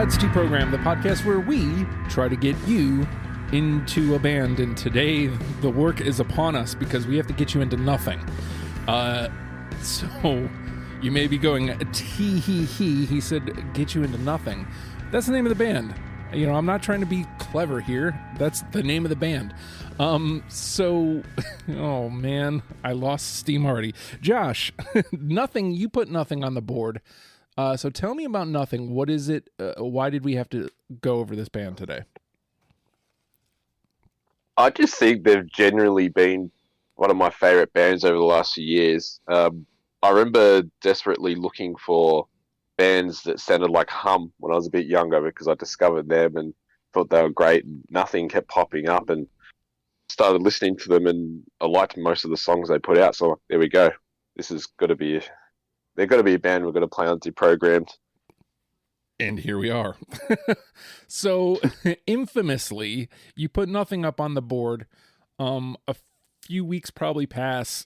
God's Deprogram, the podcast where we try to get you into a band. And today the work is upon us because we have to get you into nothing. So you may be going, he said, get you into nothing. That's the name of the band. You know, I'm not trying to be clever here. That's the name of the band. Oh man, I lost steam already. Josh, Nothing, you put Nothing on the board. So tell me about Nothing. What is it? Why did we have to go over this band today? I just think they've generally been one of my favorite bands over the last few years. I remember desperately looking for bands that sounded like Hum when I was a bit younger because I discovered them and thought they were great. Nothing kept popping up and started listening to them, and I liked most of the songs they put out. So there we go. This has got to be, they're going to be a band we're going to play on Deprogrammed. And here we are. So infamously, you put Nothing up on the board. A few weeks probably pass,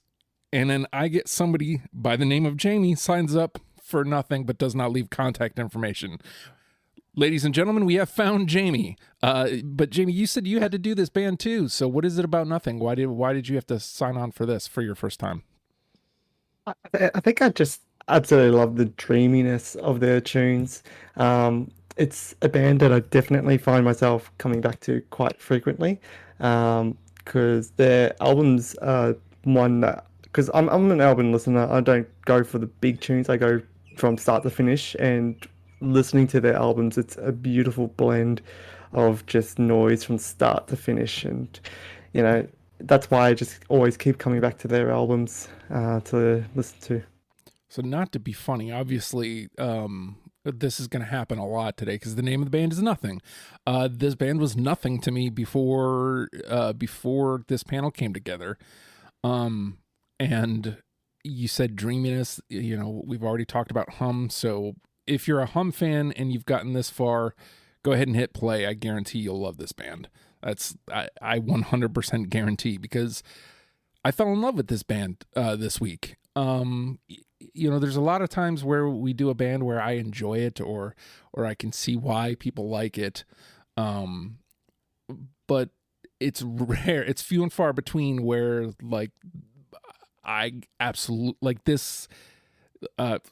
and then I get somebody by the name of Jamie signs up for Nothing but does not leave contact information. Ladies and gentlemen, we have found Jamie. But Jamie, you said you had to do this band too. So what is it about Nothing? Why did you have to sign on for this for your first time? I think I just absolutely love the dreaminess of their tunes. It's a band that I definitely find myself coming back to quite frequently, because their albums are one that, because I'm an album listener. I don't go for the big tunes. I go from start to finish, and listening to their albums, it's a beautiful blend of just noise from start to finish, and you know that's why I just always keep coming back to their albums to listen to. So not to be funny, obviously, this is going to happen a lot today because the name of the band is Nothing. This band was nothing to me before this panel came together. And you said dreaminess. You know, we've already talked about Hum. So if you're a Hum fan and you've gotten this far, go ahead and hit play. I guarantee you'll love this band. I 100% guarantee, because I fell in love with this band this week. You know, there's a lot of times where we do a band where I enjoy it or I can see why people like it. But it's rare. It's few and far between where like I absolutely like this.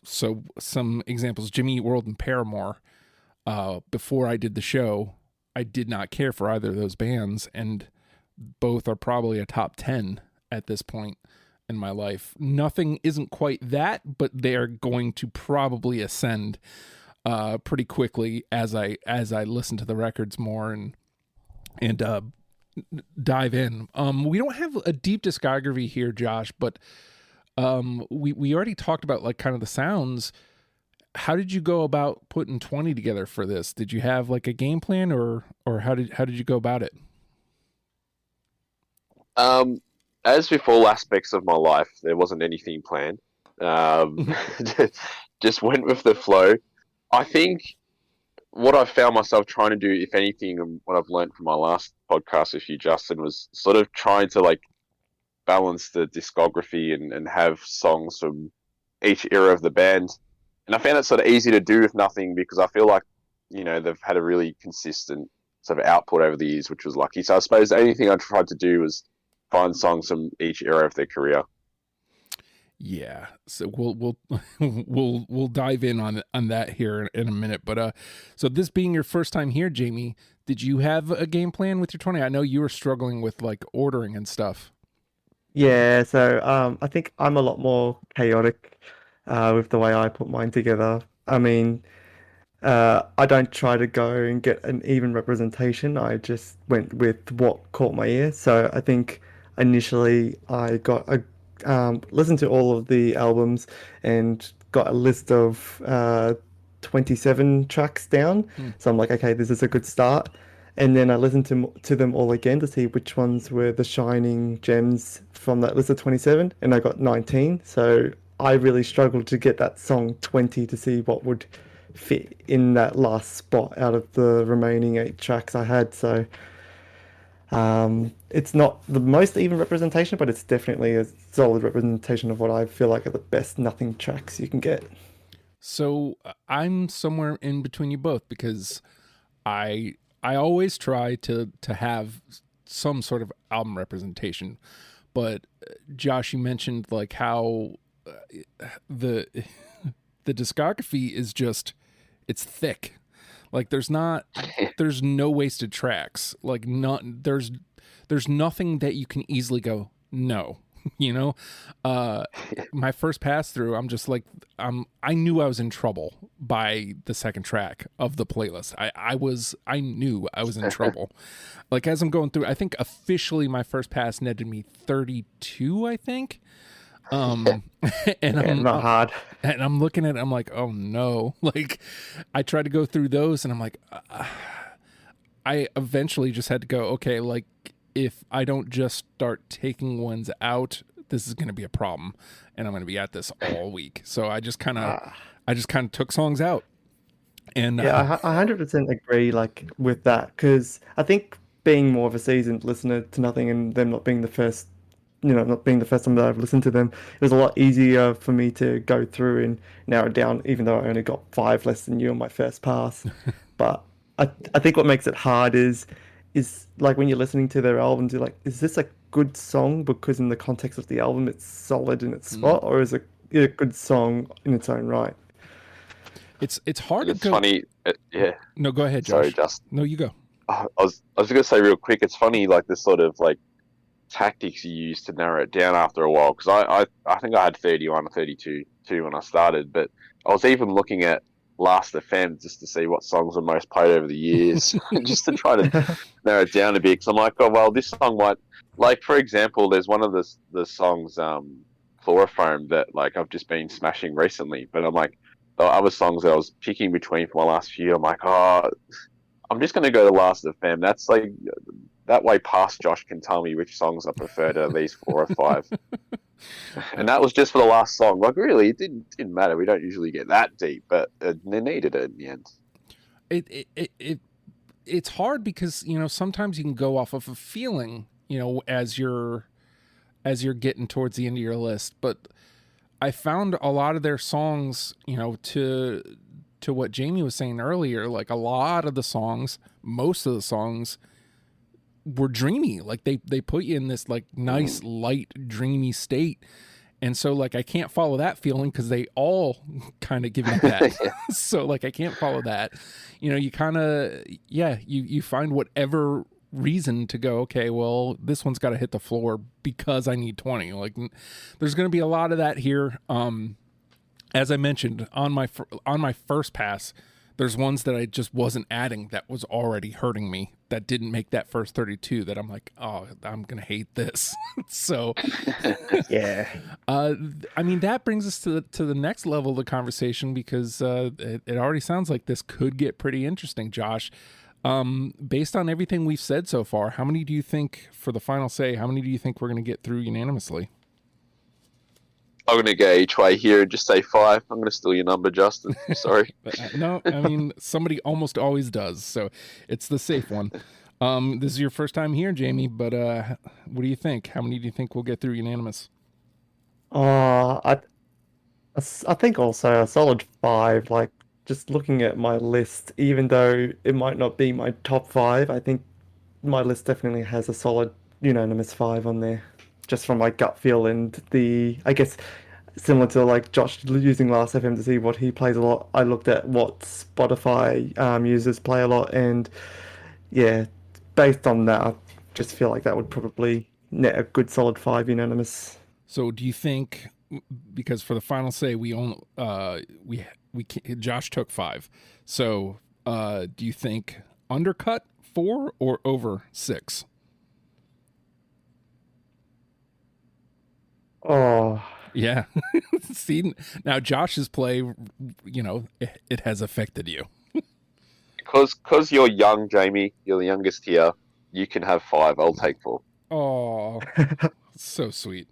So some examples: Jimmy Eat World and Paramore. Before I did the show, I did not care for either of those bands, and both are probably a top 10 at this point in my life. Nothing isn't quite that, but they're going to probably ascend pretty quickly as I listen to the records more and dive in. We don't have a deep discography here, Josh, but we already talked about like kind of the sounds. How did you go about putting 20 together for this? Did you have like a game plan, or how did you go about it? As with all aspects of my life, there wasn't anything planned. Just went with the flow. I think what I found myself trying to do, if anything, and what I've learned from my last podcast with you, Justin, was sort of trying to like balance the discography and have songs from each era of the band. And I found it sort of easy to do with Nothing because I feel like, you know, they've had a really consistent sort of output over the years, which was lucky. So I suppose the only thing I tried to do was find songs from each era of their career. Yeah, so we'll dive in on that here in a minute. But so this being your first time here, Jamie, did you have a game plan with your 20? I know you were struggling with like ordering and stuff. Yeah, so I think I'm a lot more chaotic with the way I put mine together. I mean, I don't try to go and get an even representation. I just went with what caught my ear. So I think initially I got listened to all of the albums and got a list of 27 tracks down. So I'm like, okay, this is a good start. And then I listened to them all again to see which ones were the shining gems from that list of 27, and I got 19. So I really struggled to get that song 20 to see what would fit in that last spot out of the remaining 8 tracks I had. So it's not the most even representation, but it's definitely a solid representation of what I feel like are the best Nothing tracks you can get. So I'm somewhere in between you both because I always try to have some sort of album representation. But Josh, you mentioned like how the the discography is just it's thick. Like there's no wasted tracks. Like not there's nothing that you can easily go no. You know, my first pass through, I'm just like, I knew I was in trouble by the second track of the playlist. I knew I was in trouble. Like as I'm going through, I think officially my first pass netted me 32, I think. And not hard. And I'm looking at it, I'm like, oh no. Like I tried to go through those and I'm like, I eventually just had to go, okay, like if I don't just start taking ones out, this is going to be a problem and I'm going to be at this all week. So I just kind of took songs out. And Yeah, I 100% agree like with that because I think being more of a seasoned listener to Nothing and them not being the first, not being the first time that I've listened to them, it was a lot easier for me to go through and narrow it down, even though I only got 5 less than you on my first pass. But I think what makes it hard is like when you're listening to their albums, you're like, is this a good song because in the context of the album it's solid in its spot, or is it a good song in its own right? it's hard It's to go. funny. Yeah. No, go ahead, Josh. Sorry, Justin. No, you go. I was going to say real quick. It's funny, like the sort of like tactics you use to narrow it down after a while. Because I think I had 31 or 32 too when I started, but I was even looking at Last FM just to see what songs were most played over the years, just to try to narrow it down a bit. Because I'm like, oh well, this song might, like for example, there's one of the songs, Chloroform, that like I've just been smashing recently. But I'm like, the other songs that I was picking between for my last few, I'm like, oh, I'm just going to go to Last FM. That's like that way. Past Josh can tell me which songs I prefer to these 4 or 5. And that was just for the last song. Like, really, it didn't matter. We don't usually get that deep, but they needed it in the end. It's hard because sometimes you can go off of a feeling, as you're getting towards the end of your list. But I found a lot of their songs, to what Jamie was saying earlier, like a lot of the songs, most of the songs were dreamy. Like they put you in this like nice light dreamy state, and so like I can't follow that feeling because they all kind of give me that. So like I can't follow that. You kind of you find whatever reason to go, okay, well this one's got to hit the floor because I need 20. Like there's going to be a lot of that here. As I mentioned on my first pass, there's ones that I just wasn't adding that was already hurting me, that didn't make that first 32, that I'm like, oh, I'm going to hate this. So, yeah. I mean, that brings us to the next level of the conversation because it already sounds like this could get pretty interesting, Josh. Based on everything we've said so far, how many do you think, for the final say, how many do you think we're going to get through unanimously? I'm going to go each way here and just say 5. I'm going to steal your number, Justin. Sorry. No, I mean, somebody almost always does, so it's the safe one. This is your first time here, Jamie, but what do you think? How many do you think we'll get through unanimous? I think also a solid 5. Like, just looking at my list, even though it might not be my top 5, I think my list definitely has a solid unanimous 5 on there. Just from my gut feel and I guess similar to like Josh using Last FM to see what he plays a lot. I looked at what Spotify users play a lot, and yeah, based on that, I just feel like that would probably net a good solid 5 unanimous. So, do you think, because for the final say Josh took 5, so do you think undercut 4 or over 6? Oh, yeah. See, now Josh's play, it has affected you. Because you're young, Jamie, you're the youngest here, you can have 5. I'll take 4. Oh, so sweet.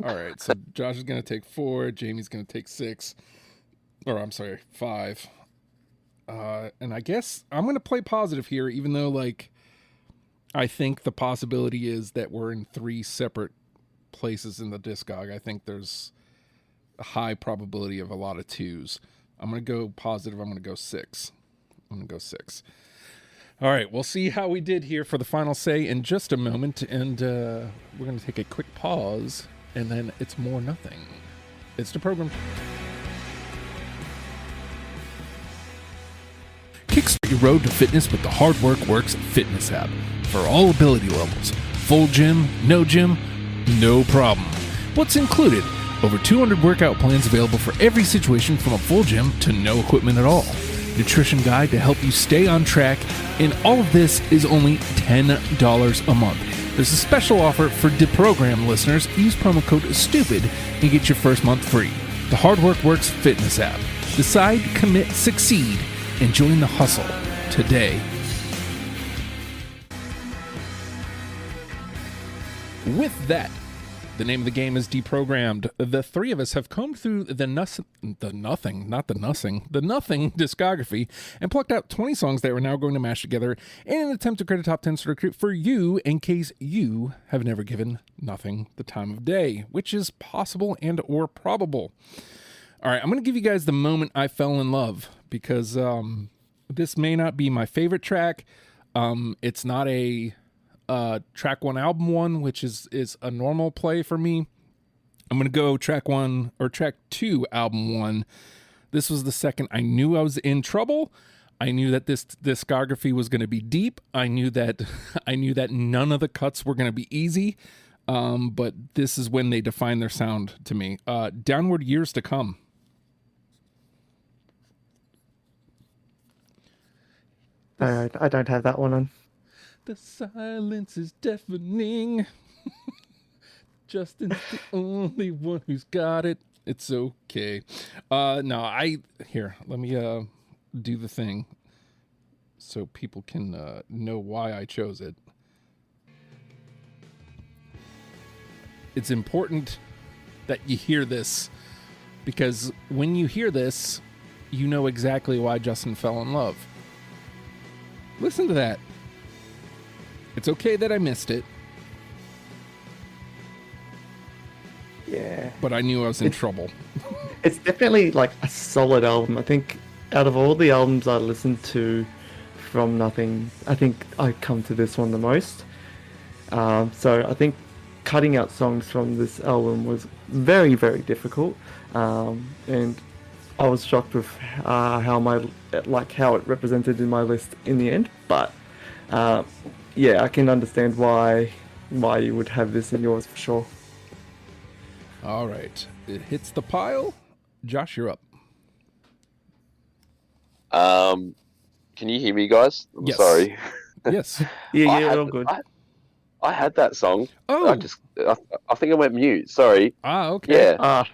All right, so Josh is going to take 4, Jamie's going to take 6. Or, I'm sorry, 5. And I guess I'm going to play positive here, even though, like, I think the possibility is that we're in 3 separate places in the Discog. I think there's a high probability of a lot of 2s. I'm going to go positive. I'm going to go 6. All right, we'll see how we did here for the final say in just a moment, and we're going to take a quick pause, and then it's more nothing. It's the program. Kickstart your road to fitness with the Hard Work Works fitness app. For all ability levels, full gym, no problem. What's included? Over 200 workout plans available for every situation from a full gym to no equipment at all. Nutrition guide to help you stay on track, and all of this is only $10 a month. There's a special offer for Deprogram listeners. Use promo code STUPID and get your first month free. The Hard Work Works fitness app. Decide, commit, succeed, and join the hustle today. With that, the name of the game is Deprogrammed. The three of us have combed through the Nothing discography and plucked out 20 songs that we're now going to mash together in an attempt to create a top 10 circuit for you in case you have never given Nothing the time of day, which is possible and or probable. All right, I'm going to give you guys the moment I fell in love because this may not be my favorite track. It's not a track 1 album 1, which is a normal play for me. I'm gonna go track 1 or track 2 album 1. This was the second I knew I was in trouble. I knew that this discography was gonna be deep. I knew that none of the cuts were gonna be easy. But this is when they define their sound to me. Downward Years to Come. I don't have that one on. The silence is deafening. Justin's the only one who's got it. It's okay. Let me do the thing so people can know why I chose it. It's important that you hear this because when you hear this, you know exactly why Justin fell in love. Listen to that. It's okay that I missed it. Yeah. But I knew I was in trouble. It's definitely like a solid album. I think out of all the albums I listened to from Nothing, I think I come to this one the most. So I think cutting out songs from this album was very, very difficult. And I was shocked with how it represented in my list in the end. But yeah, I can understand why you would have this in yours for sure. All right. It hits the pile. Josh, you're up. Can you hear me, guys? I'm Yes. Sorry. Yes. Yeah, all good. I had that song. Oh. I think I went mute. Sorry. Okay. Yeah.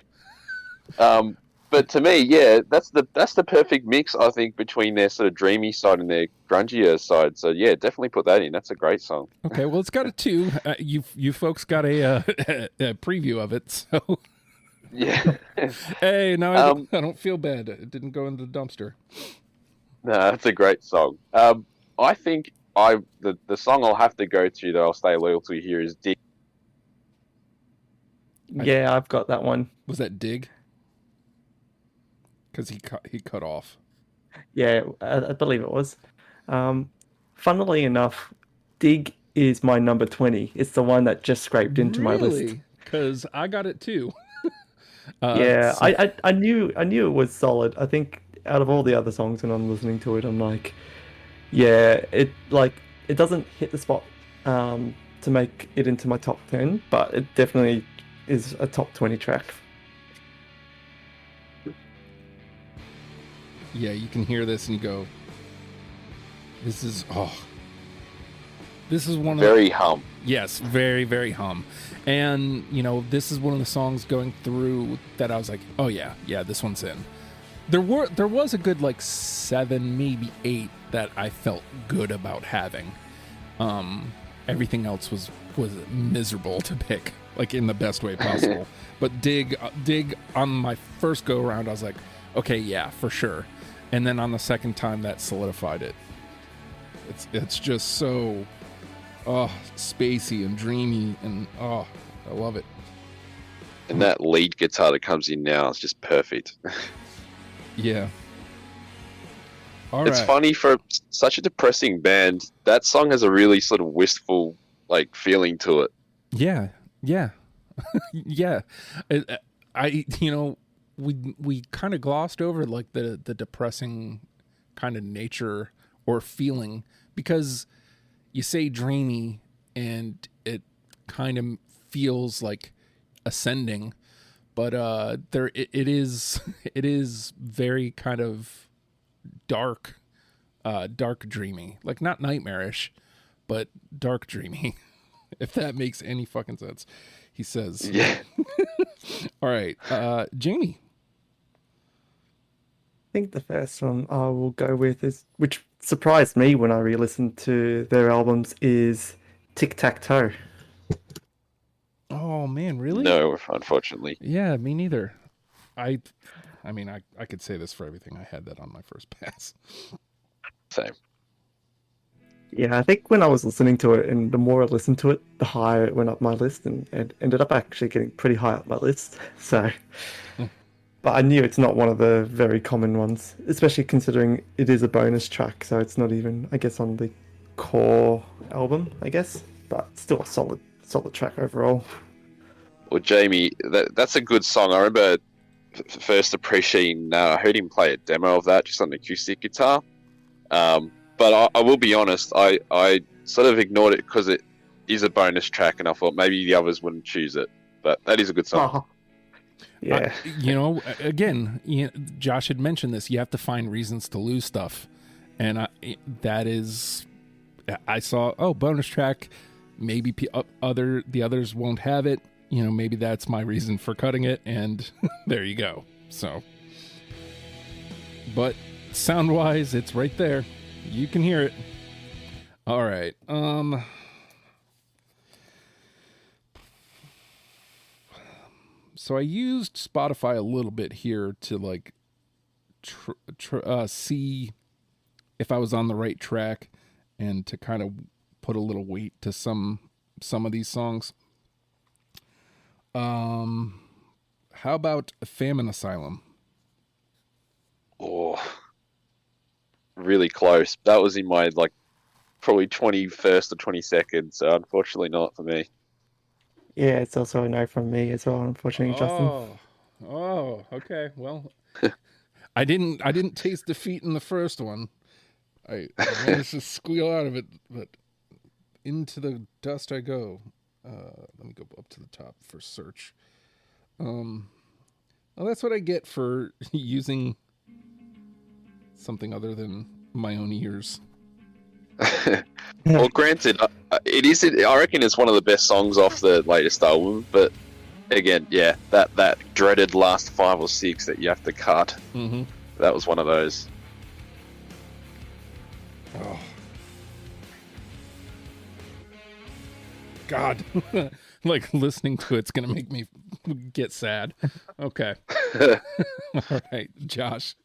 But to me, yeah, that's the perfect mix, I think, between their sort of dreamy side and their grungier side. So yeah, definitely put that in. That's a great song. Okay, well, it's got a 2. You folks got a preview of it, so Yeah. hey, now I don't feel bad. It didn't go in the dumpster. No, that's a great song. I think the song I'll have to go to that I'll stay loyal to here is Dig. Yeah, I've got that one. Was that Dig? Because he cut off. Yeah, I believe it was. Funnily enough, Dig is my number 20. It's the one that just scraped into my list. Because I got it too. Yeah, I knew it was solid. I think out of all the other songs when I'm listening to it, I'm like, yeah, it doesn't hit the spot to make it into my top 10, but it definitely is a top 20 track. Yeah, you can hear this and you go, this is one of Very hum. Yes, very, very hum. And, this is one of the songs going through that I was like, oh yeah, this one's in. There was a good 7, maybe 8 that I felt good about having. Everything else was miserable to pick, in the best way possible. But Dig on my first go around, I was like, okay, yeah, for sure. And then on the second time, that solidified it. It's just so spacey and dreamy, and I love it. And that lead guitar that comes in now is just perfect. Yeah. All It's right. funny for such a depressing band. That song has a really sort of wistful like feeling to it. Yeah. Yeah. Yeah. I, you know, we kind of glossed over like the depressing kind of nature or feeling because you say dreamy and it kind of feels like ascending, but it is it is very kind of dark, dark dreamy, like not nightmarish, but dark dreamy. If that makes any fucking sense, he says. Yeah. All right, Jamie. I think the first one I will go with is, which surprised me when I re-listened to their albums, is Tic Tac Toe. Oh man, really? No, unfortunately. Yeah, me neither. I, I mean, I could say this for everything. I had that on my first pass. Same. Yeah, I think when I was listening to it, and the more I listened to it, the higher it went up my list, and it ended up actually getting pretty high up my list. So, but I knew it's not one of the very common ones, especially considering it is a bonus track, so it's not even, I guess, on the core album, I guess, but still a solid track overall. Well, Jamie, that's a good song. I remember first appreciating. I heard him play a demo of that just on the acoustic guitar. But I will be honest, I sort of ignored it because it is a bonus track, and I thought maybe the others wouldn't choose it. But that is a good song. Oh, yeah. You know, again, Josh had mentioned this. You have to find reasons to lose stuff, and that is, I saw bonus track. Maybe the others won't have it. You know, maybe that's my reason for cutting it, and there you go. So, but sound wise, it's right there. You can hear it. All right. So I used Spotify a little bit here to like see if I was on the right track and to kind of put a little weight to some of these songs. How about Famine Asylum? Oh, really close. That was in my like probably 21st or 22nd, so unfortunately not for me. Yeah, it's also a no from me as well, unfortunately, Justin. Okay. Well, I didn't taste defeat in the first one. I managed to squeal out of it, but into the dust I go. Let me go up to the top for search. Well, that's what I get for using something other than my own ears. Well, granted, it is. I reckon it's one of the best songs off the latest album. But again, yeah, that dreaded last 5 or 6 that you have to cut. Mm-hmm. That was one of those. Oh. God. Like listening to it's gonna make me get sad. Okay. All right, Josh.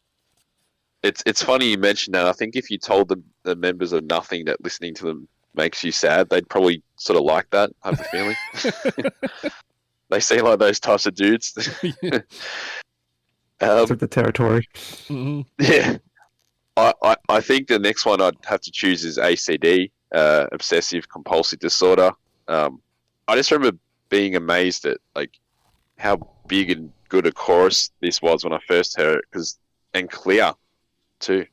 It's funny you mentioned that. I think if you told the members of Nothing that listening to them makes you sad, they'd probably sort of like that. I have a feeling. They seem like those types of dudes. Took the territory. Mm-hmm. Yeah. I think the next one I'd have to choose is ACD, Obsessive Compulsive Disorder. I just remember being amazed at like how big and good a chorus this was when I first heard it, and clear too.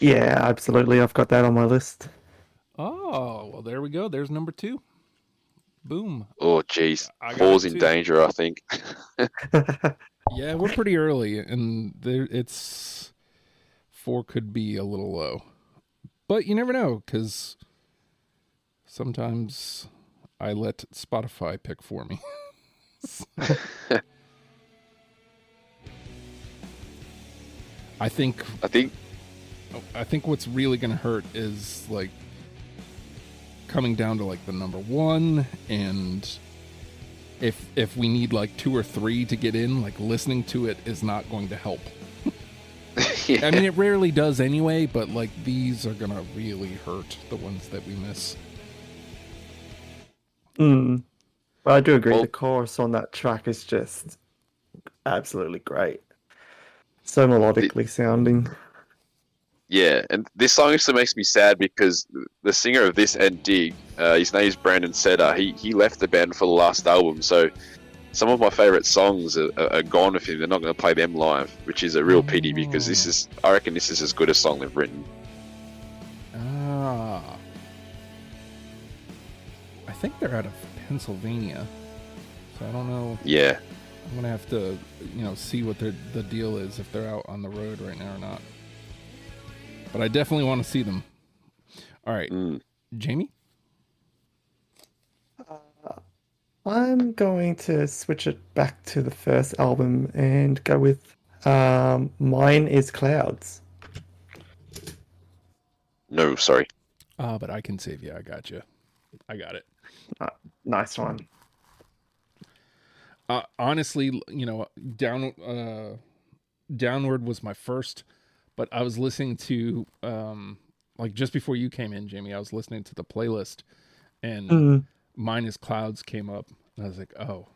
Yeah, absolutely. I've got that on my list. Oh, well, there we go. There's number 2. Boom. Oh, geez. I got 4's it in too. danger, I think. Yeah, we're pretty early, and it's 4 could be a little low, but you never know because sometimes I let Spotify pick for me. I think what's really gonna hurt is like coming down to like the number 1, and if we need like 2 or 3 to get in, like listening to it is not going to help. Yeah. I mean, it rarely does anyway, but like these are gonna really hurt the ones that we miss. But I do agree. Well- The chorus on that track is just absolutely great. So melodically sounding. Yeah, and this song actually makes me sad because the singer of this and Dig, his name is Brandon Setter. He left the band for the last album, so some of my favorite songs are gone with him. They're not going to play them live, which is a real pity because I reckon this is as good a song they've written. Ah, I think they're out of Pennsylvania, so I don't know. Yeah. I'm gonna have to, see what the deal is if they're out on the road right now or not. But I definitely want to see them. All right, Jamie. I'm going to switch it back to the first album and go with Mine is Clouds. No, sorry. But I can save you. I got you. I got it. Nice one. Honestly, Downward was my first, but I was listening to like just before you came in, Jamie. I was listening to the playlist, and Mine is Clouds came up, and I was like, oh,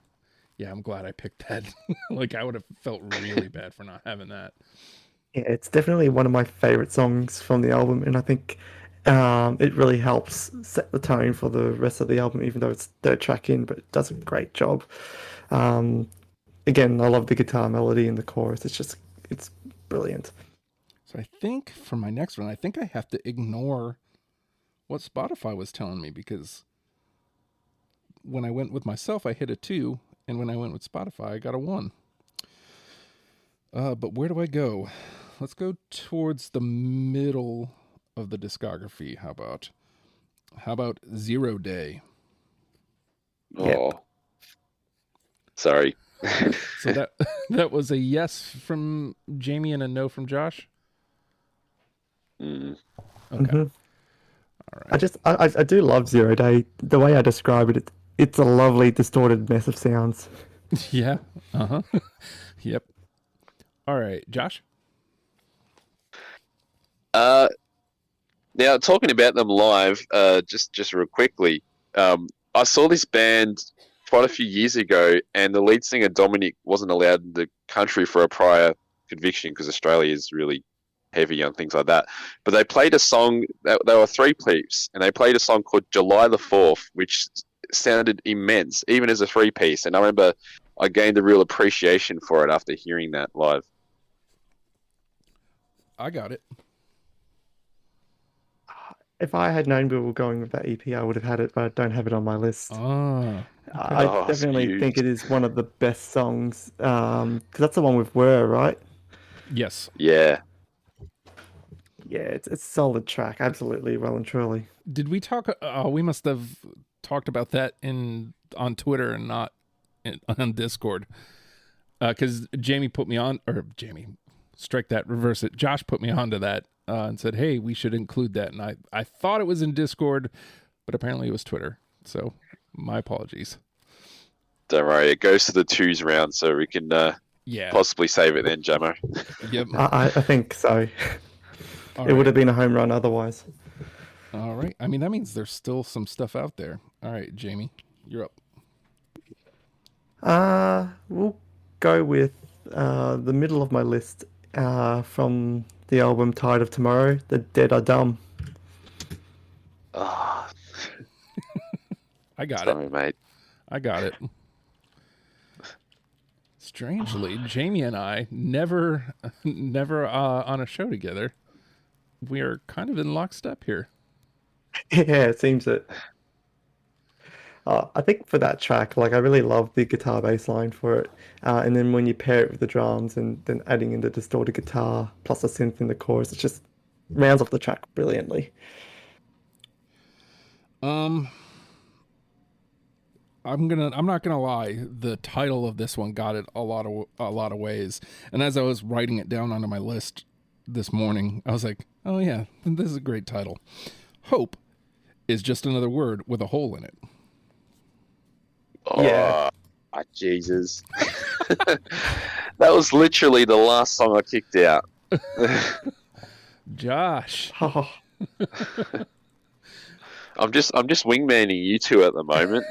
yeah, I'm glad I picked that. Like I would have felt really bad for not having that. Yeah, it's definitely one of my favorite songs from the album, and I think it really helps set the tone for the rest of the album, even though it's third track in, but it does a great job. Again, I love the guitar melody in the chorus. It's brilliant. So I think for my next one, I think I have to ignore what Spotify was telling me, because when I went with myself, I hit a 2, and when I went with Spotify, I got a 1. But where do I go? Let's go towards the middle of the discography. How about 0 Day? Oh, Yep. Sorry. So that was a yes from Jamie and a no from Josh. Mm. Okay. All right. I do love 0 Day. The way I describe it, it's a lovely distorted mess of sounds. Yeah. Yep. All right, Josh. Now talking about them live, just real quickly, I saw this band quite a few years ago, and the lead singer Dominic wasn't allowed in the country for a prior conviction because Australia is really heavy on things like that. But they played a song. They were 3-piece, and they played a song called July the 4th, which sounded immense, even as a 3-piece. And I remember I gained a real appreciation for it after hearing that live. I got it. If I had known we were going with that EP, I would have had it, but I don't have it on my list. Oh, I Oh, definitely huge. think it is one of the best songs, because that's the one with Were, right? yes. Yeah. Yeah, it's a solid track, absolutely, well and truly. Did we talk? We must have talked about that on Twitter and not on Discord. Because Jamie put me on, or Jamie, strike that, reverse it. Josh put me onto that and said, "Hey, we should include that." And I thought it was in Discord, but apparently it was Twitter. So my apologies. Don't worry, it goes to the 2s round, so we can Yeah. possibly save it then, Jamo. Yep. I think so. All It would right. have been a home run otherwise. All right. I mean, that means there's still some stuff out there. All right, Jamie, you're up. We'll go with the middle of my list from the album Tide of Tomorrow, The Dead Are Dumb. Oh, I got it. sorry, mate. I got it. Strangely, Jamie and I never on a show together. We are kind of in lockstep here. Yeah, it seems it. I think for that track, like I really love the guitar bass line for it, and then when you pair it with the drums and then adding in the distorted guitar plus a synth in the chorus, it just rounds off the track brilliantly. I'm not gonna lie. The title of this one got it a lot of ways. And as I was writing it down onto my list this morning, I was like, "Oh yeah, this is a great title." Hope is just another word with a hole in it. Oh, Yeah. Jesus. That was literally the last song I kicked out. Josh, Oh, I'm just wingmanning you two at the moment.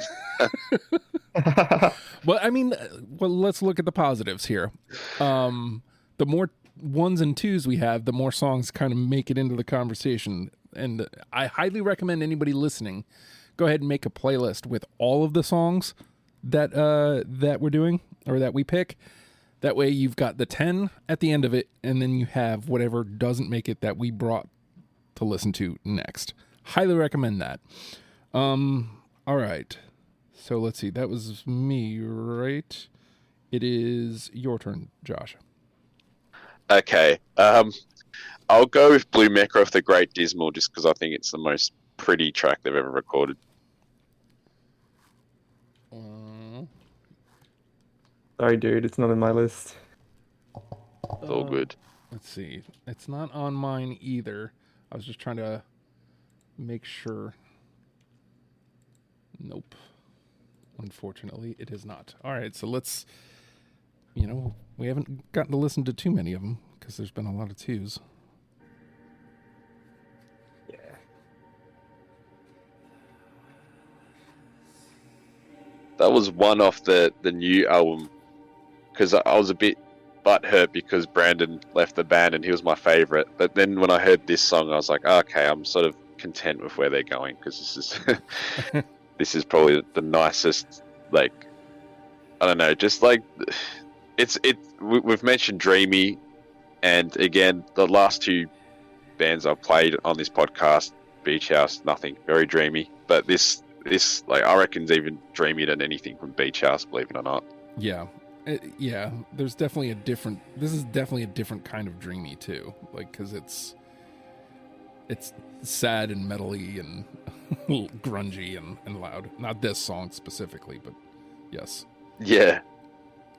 well, I mean, well, let's look at the positives here. The more ones and twos we have, the more songs kind of make it into the conversation. And I highly recommend anybody listening go ahead and make a playlist with all of the songs that that we're doing or that we pick. That way you've got the 10 at the end of it, and then you have whatever doesn't make it that we brought to listen to next. Highly recommend that. All right. So let's see. That was me, right? It is your turn, Josh. Okay. I'll go with Blue Mecha of the Great Dismal just because I think it's the most pretty track they've ever recorded. Sorry, dude, it's not in my list. It's all good. Let's see. It's not on mine either. I was just trying to make sure. Nope. Unfortunately, it is not. All right, so let's, we haven't gotten to listen to too many of them because there's been a lot of twos. Yeah. That was one off the new album because I was a bit butthurt because Brandon left the band and he was my favorite. But then when I heard this song, I was like, okay, I'm sort of content with where they're going because this is this is probably the nicest. Like, I don't know, just like we've mentioned Dreamy, and again, the last two bands I've played on this podcast, Beach House, nothing, very dreamy. But this like I reckon's even dreamier than anything from Beach House, believe it or not. Yeah. Yeah, there's definitely this is definitely a different kind of dreamy too. Like, because it's sad and metally and grungy and loud. Not this song specifically, but yes. Yeah.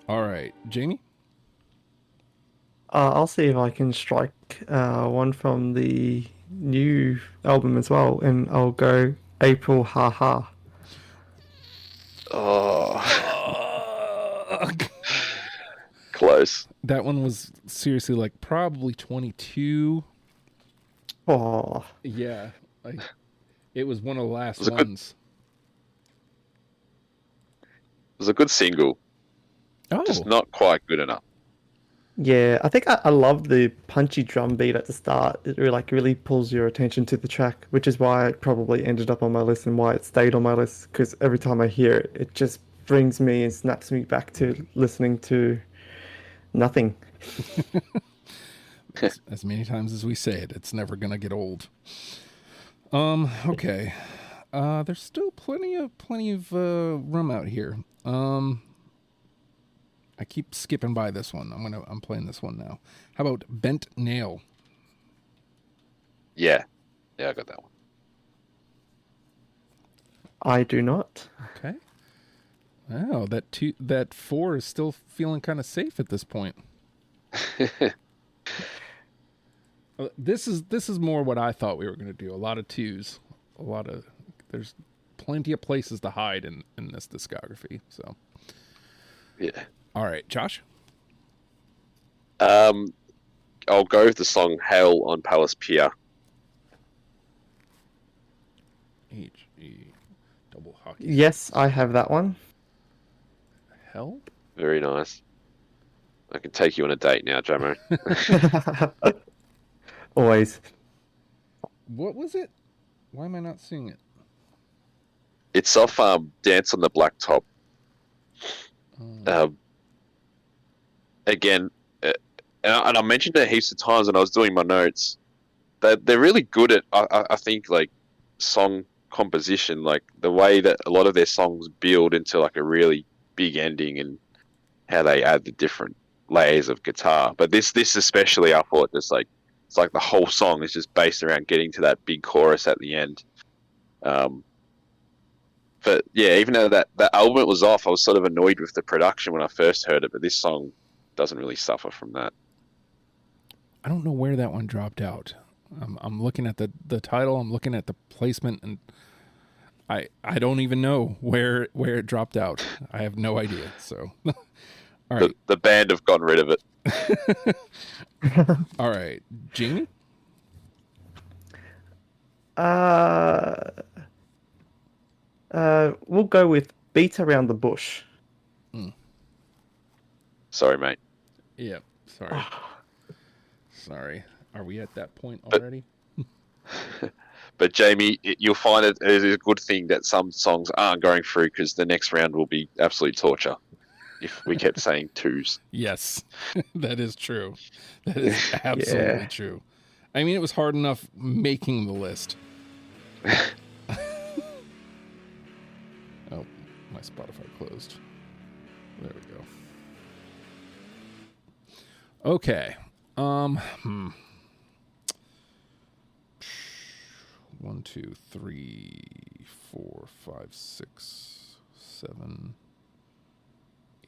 All right, Jamie? I'll see if I can strike one from the new album as well, and I'll go April Ha Ha. Oh. Close. That one was seriously like probably 22. Oh, Yeah, like it was one of the last ones. It was a good single, Oh, just not quite good enough. yeah. I think I love the punchy drum beat at the start. It really pulls your attention to the track, which is why it probably ended up on my list and why it stayed on my list. Because every time I hear it, it just brings me and snaps me back to listening to nothing. as many times as we say it, it's never gonna get old. Okay. There's still plenty of room out here. I keep skipping by this one. I'm playing this one now. How about Bent Nail? Yeah, I got that one. I do not. Okay. Wow, that 4 is still feeling kind of safe at this point. This is more what I thought we were going to do. A lot of 2s. There's plenty of places to hide in this discography. So, Yeah. all right, Josh. I'll go with the song "Hell" on Palace Pier. HE double hockey. Yes, I have that one. Hell. Very nice. I can take you on a date now, Jamo. Always. What was it? Why am I not seeing it? It's off "Dance on the Blacktop." Again, and I mentioned it heaps of times when I was doing my notes. That they're really good at, I think, like song composition, like the way that a lot of their songs build into like a really big ending and how they add the different layers of guitar. But this especially, I thought, just like it's like the whole song is just based around getting to that big chorus at the end. But yeah, even though that album was off, I was sort of annoyed with the production when I first heard it. But this song doesn't really suffer from that. I don't know where that one dropped out. I'm looking at the title. I'm looking at the placement, and I don't even know where it dropped out. I have no idea. So, all right. The band have gotten rid of it. All right, Jamie. We'll go with Beat Around the Bush. Sorry, mate. Yeah, sorry. Sorry. Are we at that point But- already? But Jamie, you'll find it is a good thing that some songs aren't going through because the next round will be absolute torture if we kept saying twos. Yes, that is true. That is absolutely true. I mean, it was hard enough making the list. Oh, my Spotify closed. There we go. Okay. 1, 2, 3, 4, 5, 6, 7,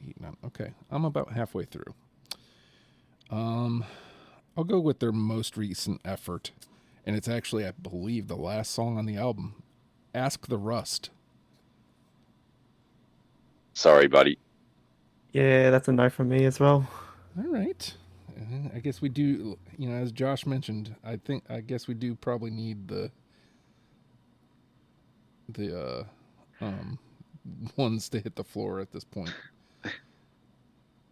8, 9. Okay, I'm about halfway through. I'll go with their most recent effort, and it's actually, I believe, the last song on the album. Ask the Rust. Sorry, buddy. Yeah, that's a no from me as well. All right. I guess we do, as Josh mentioned, I guess we do probably need the ones to hit the floor at this point.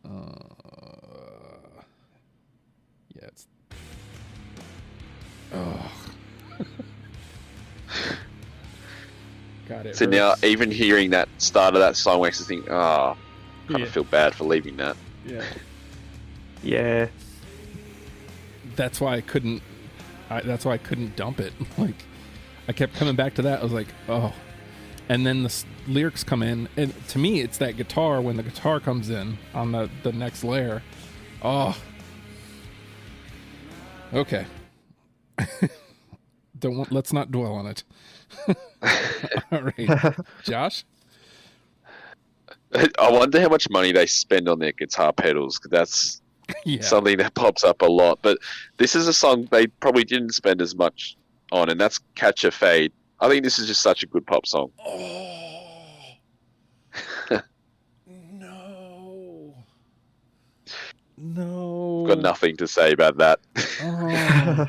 Yeah, it's. Oh. Got it. So now, even hearing that start of that song makes us think, kind Yeah. of feel bad for leaving that. Yeah. Yeah. That's why I couldn't. That's why I couldn't dump it. Like, I kept coming back to that. I was like, oh. And then the lyrics come in, and to me, it's that guitar. When the guitar comes in on the next layer, oh. Okay. Let's not dwell on it. All right, Josh. I wonder how much money they spend on their guitar pedals, 'cause that's Yeah. something that pops up a lot. But this is a song they probably didn't spend as much on, and that's Catch a Fade. I think this is just such a good pop song. Oh. No. No. Got nothing to say about that. Oh.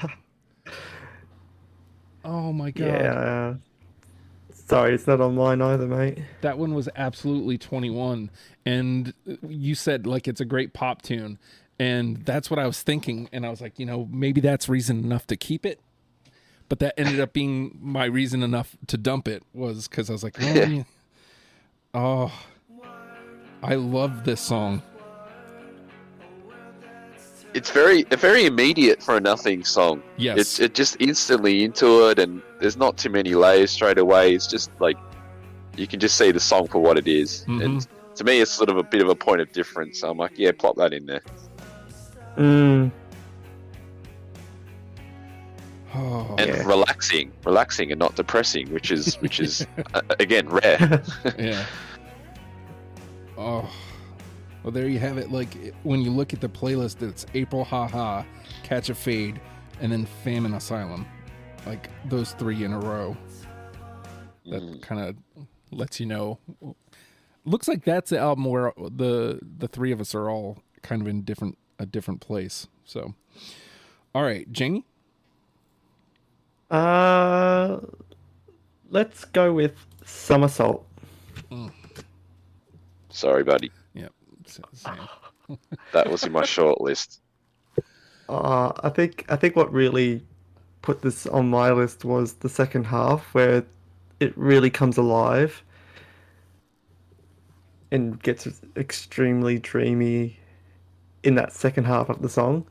Oh my god. Yeah. Sorry, it's not on mine either, mate. That one was absolutely 21. And you said like it's a great pop tune. And that's what I was thinking. And I was like, maybe that's reason enough to keep it. But that ended up being my reason enough to dump it, was because I was like, oh, I love this song. It's very immediate for a Nothing song. Yes. It just instantly into it, and there's not too many layers straight away. It's just like you can just see the song for what it is. Mhm. And to me, it's sort of a bit of a point of difference. So I'm like, yeah, plop that in there. Mm, Oh, And Yeah. relaxing and not depressing, which is again rare. yeah. Oh, well, there you have it. Like, when you look at the playlist, it's April Haha, Catch a Fade, and then Famine Asylum. Like, those three in a row. That kind of lets you know. Looks like that's the album where the three of us are all kind of in a different place. So, all right, Jamie. let's go with Somersault. Sorry, buddy. Yep. Same. That was in my short list. I think what really put this on my list was the second half, where it really comes alive and gets extremely dreamy in that second half of the song.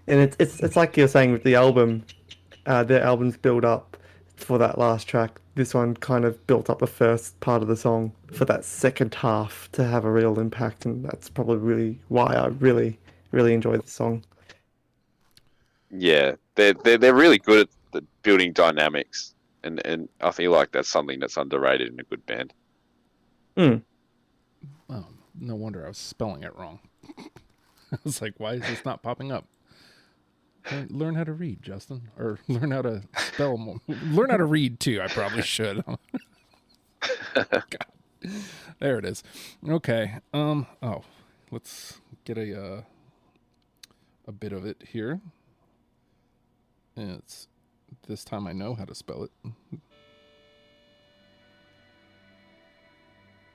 And it's like you're saying with the album, their albums build up for that last track. This one kind of built up the first part of the song for that second half to have a real impact, and that's probably really why I really, really enjoy the song. Yeah, they're really good at the building dynamics, and I feel like that's something that's underrated in a good band. Mm. Oh, no wonder I was spelling it wrong. I was like, why is this not popping up? Learn how to read, Justin. Or learn how to spell more. Learn how to read, too. I probably should. God. There it is. Okay. Let's get a bit of it here. It's this time I know how to spell it.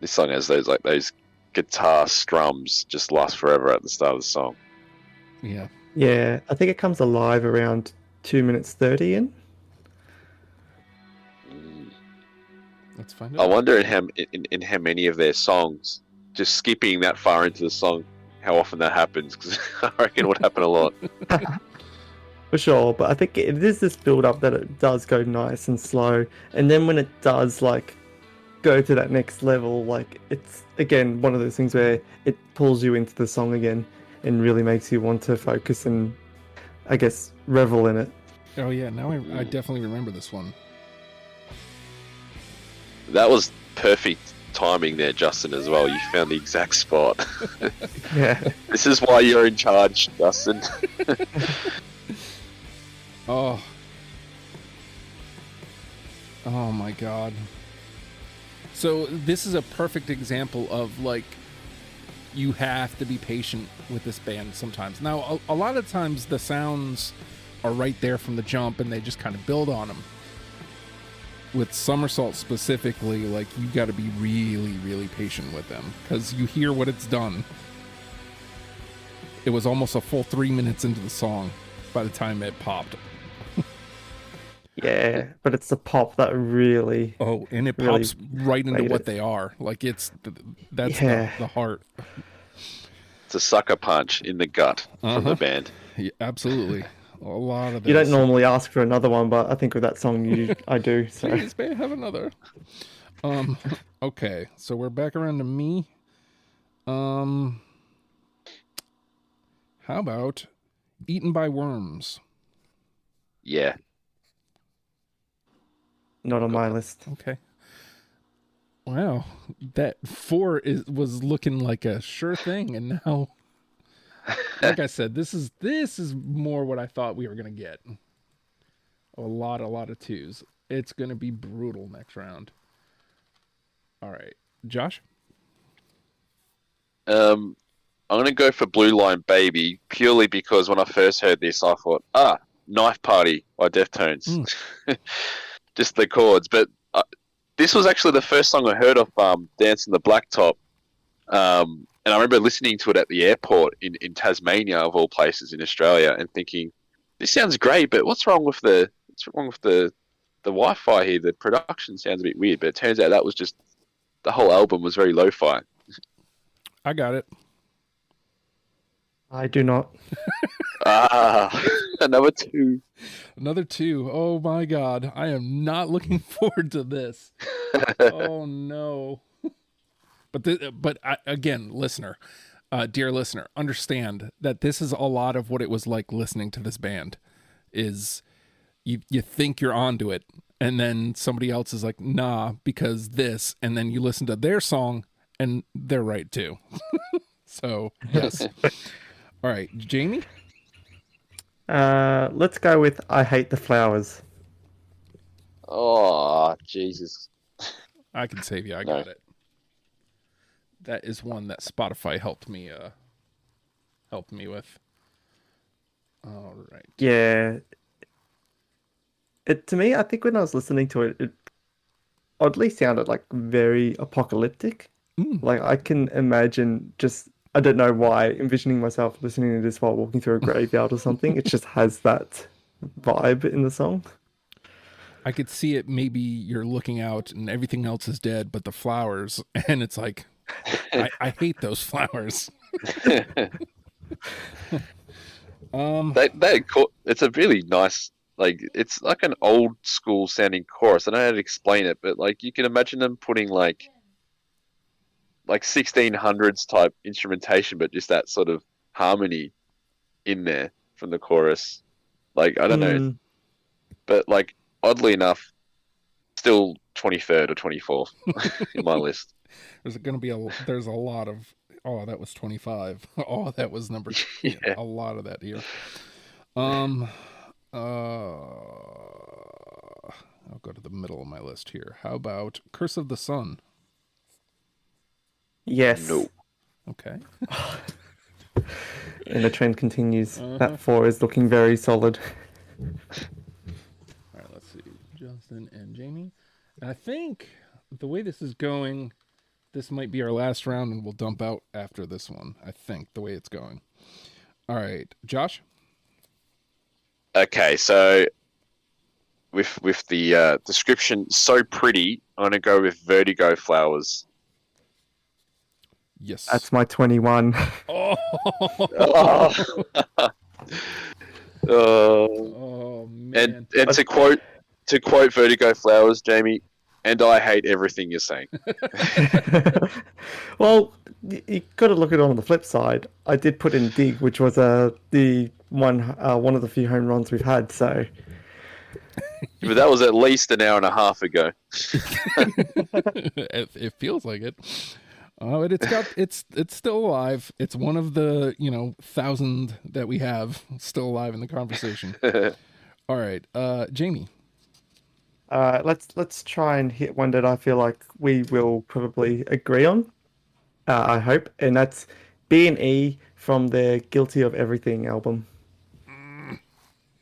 This song has those guitar strums just last forever at the start of the song. Yeah. Yeah, I think it comes alive around 2 minutes 30 in. Mm. Let's find I out. wonder in how many of their songs, just skipping that far into the song, how often that happens. Because I reckon it would happen a lot. For sure, but I think it is this build up that it does go nice and slow, and then when it does like go to that next level, like it's again one of those things where it pulls you into the song again and really makes you want to focus and I guess revel in it. Oh yeah, now I definitely remember this one. That was perfect timing there, Justin, as well. You found the exact spot. Yeah. This is why you're in charge, Justin. Oh. Oh my god. So this is a perfect example of like you have to be patient with this band sometimes. Now a lot of times the sounds are right there from the jump and they just kind of build on them. With Somersault specifically, like you got to be really, really patient with them because you hear what it's done. It was almost a full 3 minutes into the song by the time it popped. Yeah, but it's the pop that really, Oh, and it really pops right into made what it. they are. Like that's Yeah. the heart. It's a sucker punch in the gut from the band. Yeah, absolutely. A lot of You don't this. normally ask for another one, but I think with that song I do. So Please, may I have another? Okay, so we're back around to me. How about Eaten by Worms? Yeah. not on my list. Okay. Wow, that 4 was looking like a sure thing, and now, like I said, this is more what I thought we were gonna get. A lot of 2s. It's gonna be brutal next round. All right, Josh. I'm gonna go for Blue Line Baby purely because when I first heard this, I thought, Knife Party by Deftones. Just the chords, but this was actually the first song I heard of Dance in the Blacktop. And I remember listening to it at the airport in Tasmania, of all places in Australia, and thinking, this sounds great, but what's wrong with the Wi-Fi here? The production sounds a bit weird, but it turns out that was just the whole album was very lo-fi. I got it. I do not. Another 2. Another 2. Oh my god. I am not looking forward to this. Oh no. But again, listener, dear listener, understand that this is a lot of what it was like listening to this band. Is you think you're onto it, and then somebody else is like, nah, because this, and then you listen to their song, and they're right too. So yes. All right, Jamie. Let's go with I Hate the Flowers. Oh, Jesus. I can save you. I got it. That is one that Spotify helped me with. All right. Yeah. It to me, I think when I was listening to it, it oddly sounded like very apocalyptic. Like I can imagine just I don't know why, envisioning myself listening to this while walking through a graveyard or something. It just has that vibe in the song. I could see it. Maybe you're looking out and everything else is dead, but the flowers, and it's like, I hate those flowers. It's a really nice, like, it's like an old school sounding chorus. I don't know how to explain it, but like you can imagine them putting like 1600s type instrumentation, but just that sort of harmony in there from the chorus. Like, I don't know, but like oddly enough, still 23rd or 24th in my list. There's a lot of, oh, that was 25. Oh, that was number 2. Yeah. A lot of that here. I'll go to the middle of my list here. How about Curse of the Sun? Yes. No. Okay. And the trend continues. That 4 is looking very solid. All right, let's see. Justin and Jamie. And I think the way this is going, this might be our last round and we'll dump out after this one. I think the way it's going. All right, Josh? Okay, so with the description so pretty, I'm gonna go with Vertigo Flowers. Yes. That's my 21. Oh. Oh, Oh man. and to quote Vertigo Flowers, Jamie, and I hate everything you're saying. Well, you got to look at it on the flip side. I did put in Dig, which was the one of the few home runs we've had. So But that was at least an hour and a half ago. It feels like it. But it's still alive. It's one of the 1,000 that we have still alive in the conversation. All right, Jamie. let's try and hit one that I feel like we will probably agree on. I hope, and that's B&E from their "Guilty of Everything" album.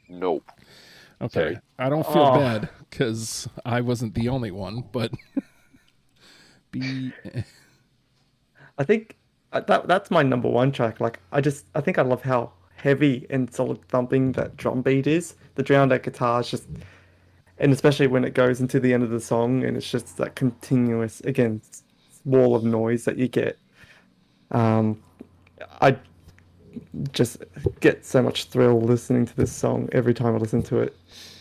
Nope. Okay, Sorry. I don't feel Oh. bad because I wasn't the only one, but B. I think that's my number one track. Like I think I love how heavy and solid thumping that drum beat is. The drowned out guitar is just, and especially when it goes into the end of the song and it's just that continuous again wall of noise that you get. Um, I just get so much thrill listening to this song every time I listen to it.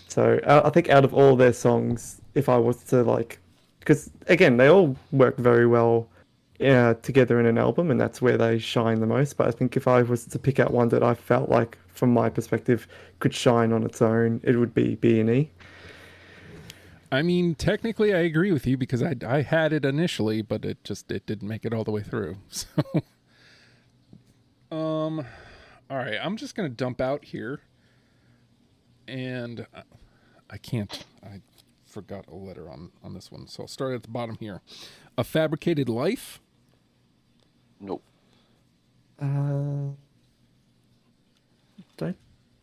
So I think out of all their songs, if I was to like, because again they all work very well together in an album, and that's where they shine the most. But I think if I was to pick out one that I felt like, from my perspective, could shine on its own, it would be B&E. I mean, technically, I agree with you because I had it initially, but it didn't make it all the way through. So, all right, I'm just gonna dump out here, and I can't. I forgot a letter on this one, so I'll start at the bottom here. A Fabricated Life. Nope. Don't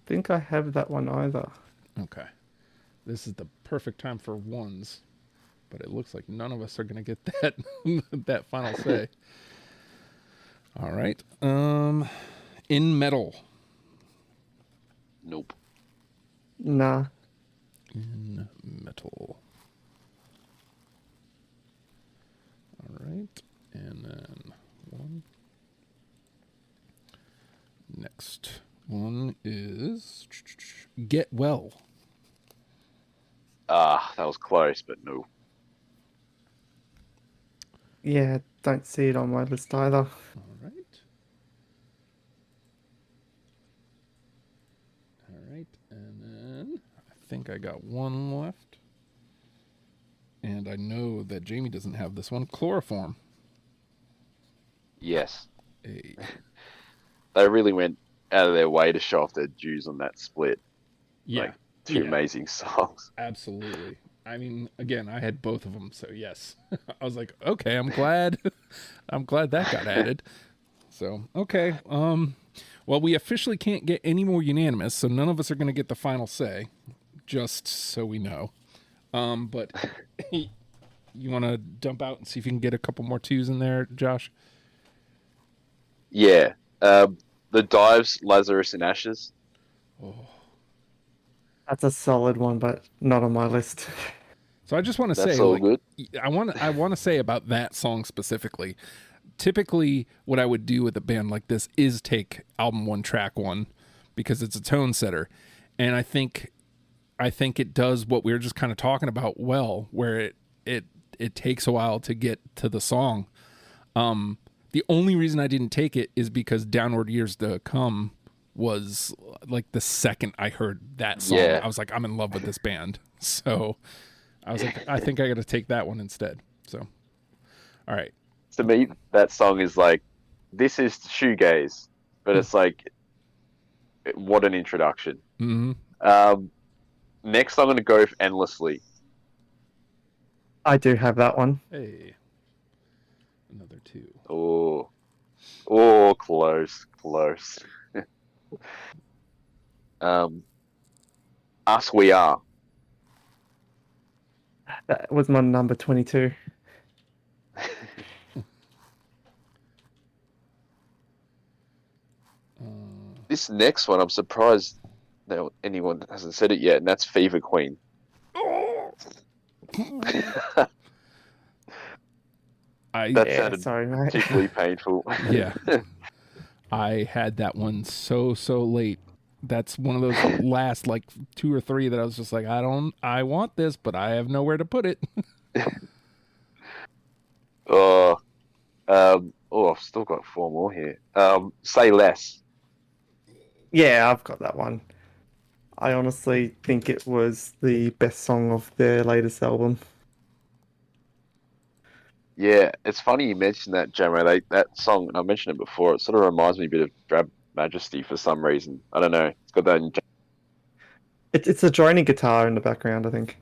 think I have that one either. Okay, this is the perfect time for ones, but it looks like none of us are gonna get that that final say. All right. In Metal. Nope. Nah. In Metal. All right. And then one. Next one is Get Well. Ah, that was close, but no. Yeah, don't see it on my list either. All right. All right. And then I think I got one left. And I know that Jamie doesn't have this one. Chloroform. Yes. A They really went out of their way to show off their dues on that split. yeah. Like, two Yeah. amazing songs. Absolutely. I mean, again, I had both of them, so yes. I was like, okay, I'm glad I'm glad that got added. So, okay. Well, we officially can't get any more unanimous, so none of us are going to get the final say, just so we know. But you want to dump out and see if you can get a couple more twos in there, Josh? Yeah. The Dives, Lazarus in Ashes. Oh. That's a solid one, but not on my list. So I just want to That's say, all like, good. I want to say about that song specifically. Typically, what I would do with a band like this is take album one, track one, because it's a tone setter, and I think it does what we were just kind of talking about well, where it takes a while to get to the song. The only reason I didn't take it is because Downward Years to Come was like the second I heard that song, Yeah. I was like, I'm in love with this band. So I was like, I think I got to take that one instead. So, all right. To me, that song is like, this is shoegaze, but it's like, what an introduction. Mm-hmm. Next, I'm going to go endlessly. I do have that one. Hey, another two. Oh, close. Us We Are. That was my number 22. This next one, I'm surprised no, anyone hasn't said it yet, and that's Fever Queen. I That Yeah, sounded sorry, mate. particularly painful. yeah, I had that one so late. That's one of those last like 2 or 3 that I was just like, I want this, but I have nowhere to put it. Oh, I've still got 4 more here. Say Less. Yeah, I've got that one. I honestly think it was the best song of their latest album. Yeah, it's funny you mentioned that, Jamo. That song, and I mentioned it before, it sort of reminds me a bit of Drab Majesty for some reason. I don't know. It's got that in, It's a droning guitar in the background, I think.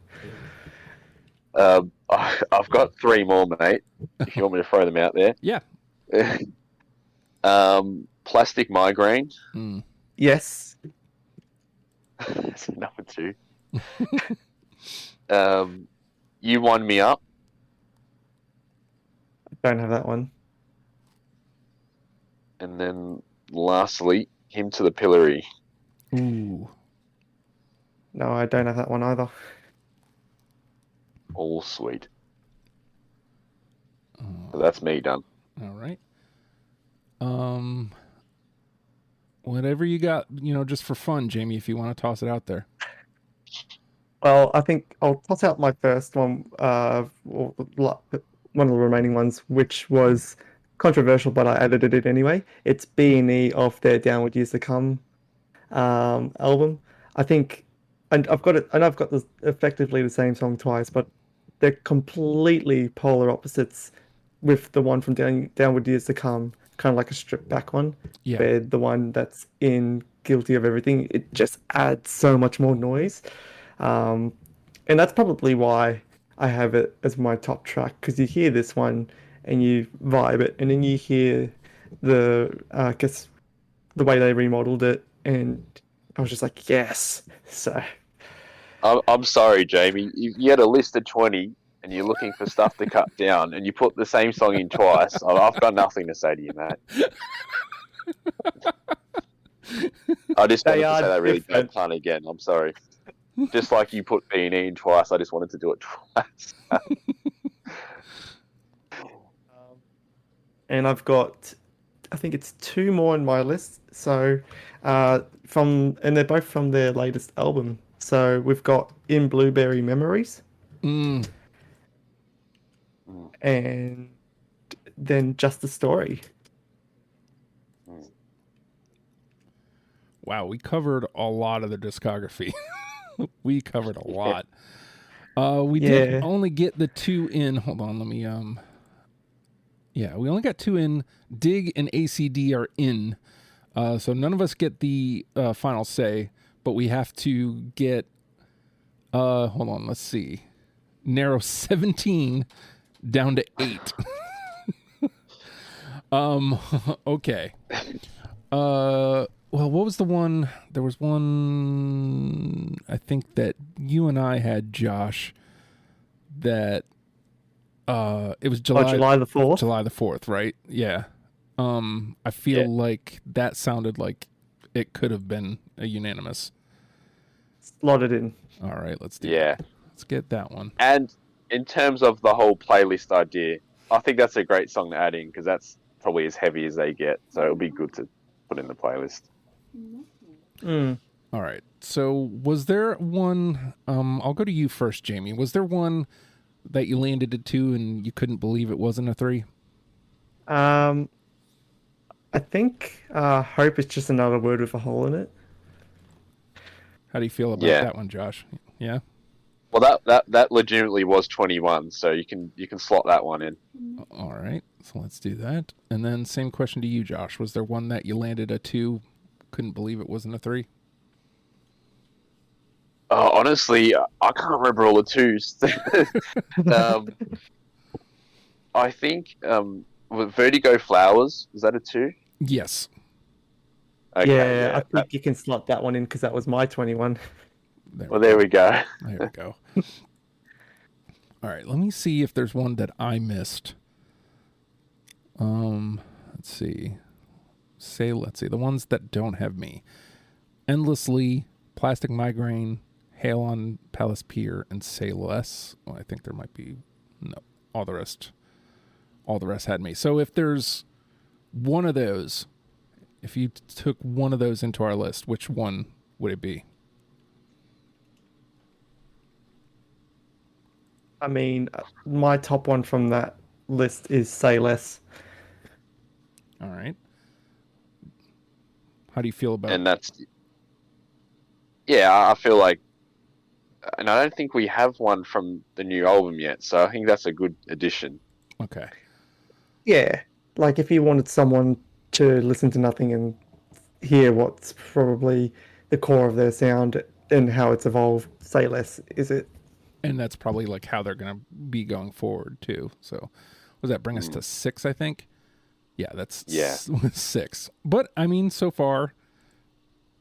I've got 3 more, mate, if you want me to throw them out there. Yeah. Plastic Migraine. Mm. Yes. That's number 2. You Wind Me Up. Don't have that one. And then lastly, Hymn to the Pillory. Ooh. No, I don't have that one either. All sweet. Oh, So that's me done. all right. Whatever you got, just for fun, Jamie, if you want to toss it out there. Well, I think I'll toss out my first one, or one of the remaining ones, which was controversial, but I added it in anyway. It's B&E of their Downward Years to Come album. I think, and I've got it, and I've got effectively the same song twice, but they're completely polar opposites. With the one from Downward Years to Come, kind of like a stripped back one, Yeah. where the one that's in Guilty of Everything, it just adds so much more noise. And that's probably why I have it as my top track, because you hear this one and you vibe it, and then you hear I guess the way they remodeled it, and I was just like, yes. So I'm sorry, Jamie. You had a list of 20 and you're looking for stuff to cut down and you put the same song in twice. I've got nothing to say to you, Matt. I just wanted They to are say that really bad different. pun again. I'm sorry. Just like you put B&E in twice, I just wanted to do it twice. And I've got, I think it's 2 more on my list. So, and they're both from their latest album. So we've got In Blueberry Memories, Mm. and then Just a Story. Wow, we covered a lot of the discography. We covered a lot. We did Yeah. only get the 2 in. Hold on, let me yeah, we only got 2 in. Dig and ACD are in. So none of us get the final say, but we have to get hold on, let's see. Narrow 17 down to 8. Okay. Well, what was the one? There was one, I think, that you and I had, Josh, that it was July the 4th. July the 4th, right? Yeah. I feel like that sounded like it could have been a unanimous. Slotted in. All right, let's do Yeah. that. Let's get that one. And in terms of the whole playlist idea, I think that's a great song to add in because that's probably as heavy as they get. So it'll be good to put in the playlist. Mm. All right. So was there one, I'll go to you first, Jamie. Was there one that you landed at 2 and you couldn't believe it wasn't a 3? I think Hope is just another word with a hole in it. How do you feel about that one, Josh? Yeah. Well, that legitimately was 21, so you can slot that one in. All right. So let's do that. And then same question to you, Josh. Was there one that you landed at 2, couldn't believe it wasn't a 3? Honestly, I can't remember all the 2s. I think Vertigo Flowers, was that a 2? Yes. Okay, I think you can slot that one in because that was my 21. There we go. There we go. All right, let me see if there's one that I missed. Let's see. Let's see the ones that don't have me. Endlessly, Plastic Migraine, Hail on Palace Pier, and Say Less. Well, I think there might be no all the rest had me. So if there's one of those, if you took one of those into our list, which one would it be? I mean, my top one from that list is Say Less. All right. How do you feel about And that's, yeah, I feel like, and I don't think we have one from the new album yet, so I think that's a good addition. Okay. Yeah, like if you wanted someone to listen to nothing and hear what's probably the core of their sound and how it's evolved, Say Less is it. And that's probably like how they're going to be going forward too. So does that bring us to 6, I think? Yeah, that's 6. But I mean, so far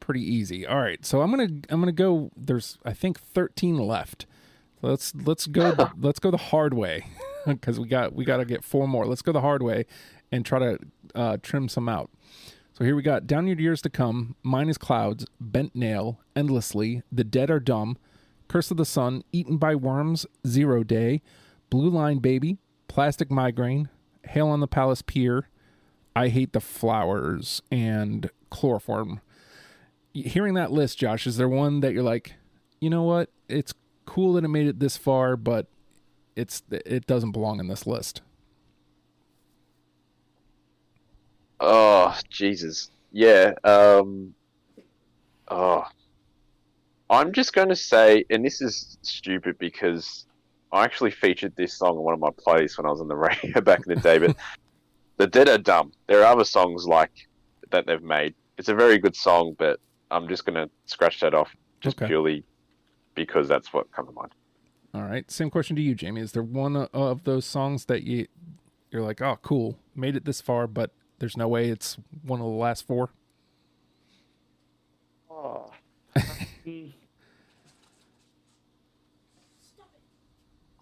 pretty easy. All right. So I'm going to go, there's I think 13 left. Let's go the hard way because we got to get 4 more. Let's go the hard way and try to trim some out. So here we got Down Your Years to Come, Mine is Clouds, Bent Nail, Endlessly, The Dead Are Dumb, Curse of the Sun, Eaten by Worms, 0 Day, Blue Line Baby, Plastic Migraine, Hail on the Palace Pier, I Hate the Flowers, and Chloroform. Hearing that list, Josh, is there one that you're like, you know what? It's cool that it made it this far, but it doesn't belong in this list. Oh, Jesus. Yeah. I'm just going to say, and this is stupid because I actually featured this song on one of my playlists when I was on the radio back in the day, but The Dead Are Dumb. There are other songs like that they've made. It's a very good song, but I'm just going to scratch that off just purely because that's what comes to mind. All right. Same question to you, Jamie. Is there one of those songs that you're like, oh, cool, made it this far, but there's no way it's one of the last 4? Oh.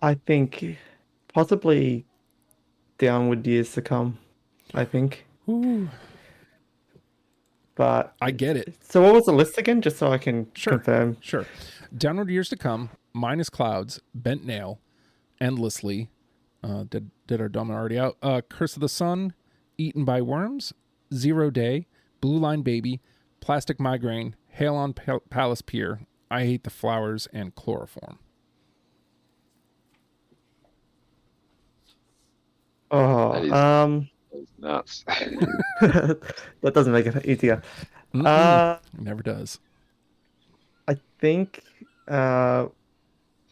I think possibly Downward Years to Come, I think. Ooh. But I get it. So what was the list again? Just so I can confirm. Sure. Downward Years to Come, Mine is Clouds, Bent Nail, Endlessly, did our dumb already out, Curse of the Sun, Eaten by Worms, 0 Day, Blue Line Baby, Plastic Migraine, Hail on Palace Pier, I Hate the Flowers, and Chloroform. Oh, that is nuts. that doesn't make it easier. It never does. I think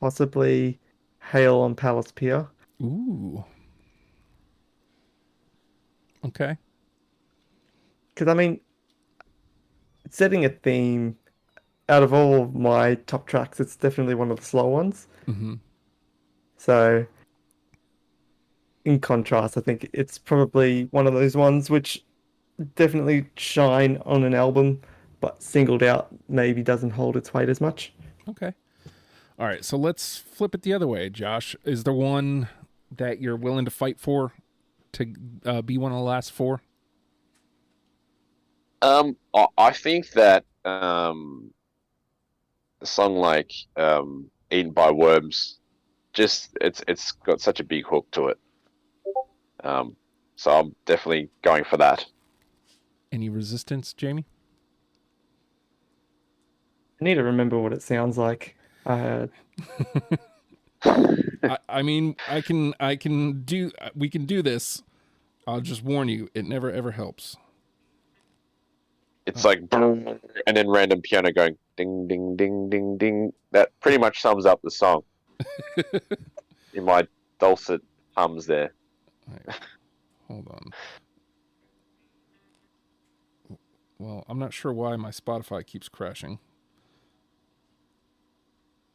possibly Hail on Palace Pier. Ooh. Okay. Because, I mean, setting a theme, out of all of my top tracks, it's definitely one of the slow ones. Mm-hmm. So, in contrast, I think it's probably one of those ones which definitely shine on an album, but singled out maybe doesn't hold its weight as much. Okay. All right, so let's flip it the other way, Josh. Is there one that you're willing to fight for to be one of the last 4? I think that a song like Eaten by Worms, just it's got such a big hook to it. So I'm definitely going for that. Any resistance, Jamie? I need to remember what it sounds like. I mean, we can do this. I'll just warn you, it never ever helps. It's like, and then random piano going ding, ding, ding, ding, ding. That pretty much sums up the song. In my dulcet hums there. Right. Hold on. Well, I'm not sure why my Spotify keeps crashing.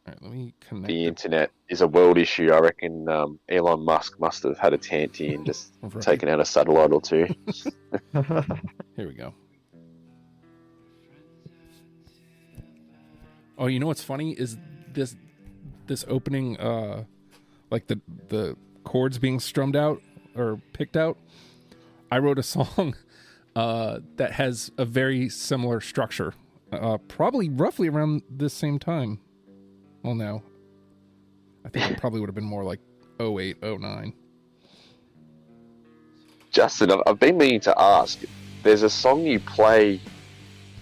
All right, let me connect. The internet is a world issue. I reckon Elon Musk must have had a tanty and just taken out a satellite or two. Here we go. Oh, you know what's funny is this opening, like the chords being strummed out or picked out. I wrote a song that has a very similar structure. Probably roughly around this same time. Well, no. I think it probably would have been more like 08, 09. Justin, I've been meaning to ask. There's a song you play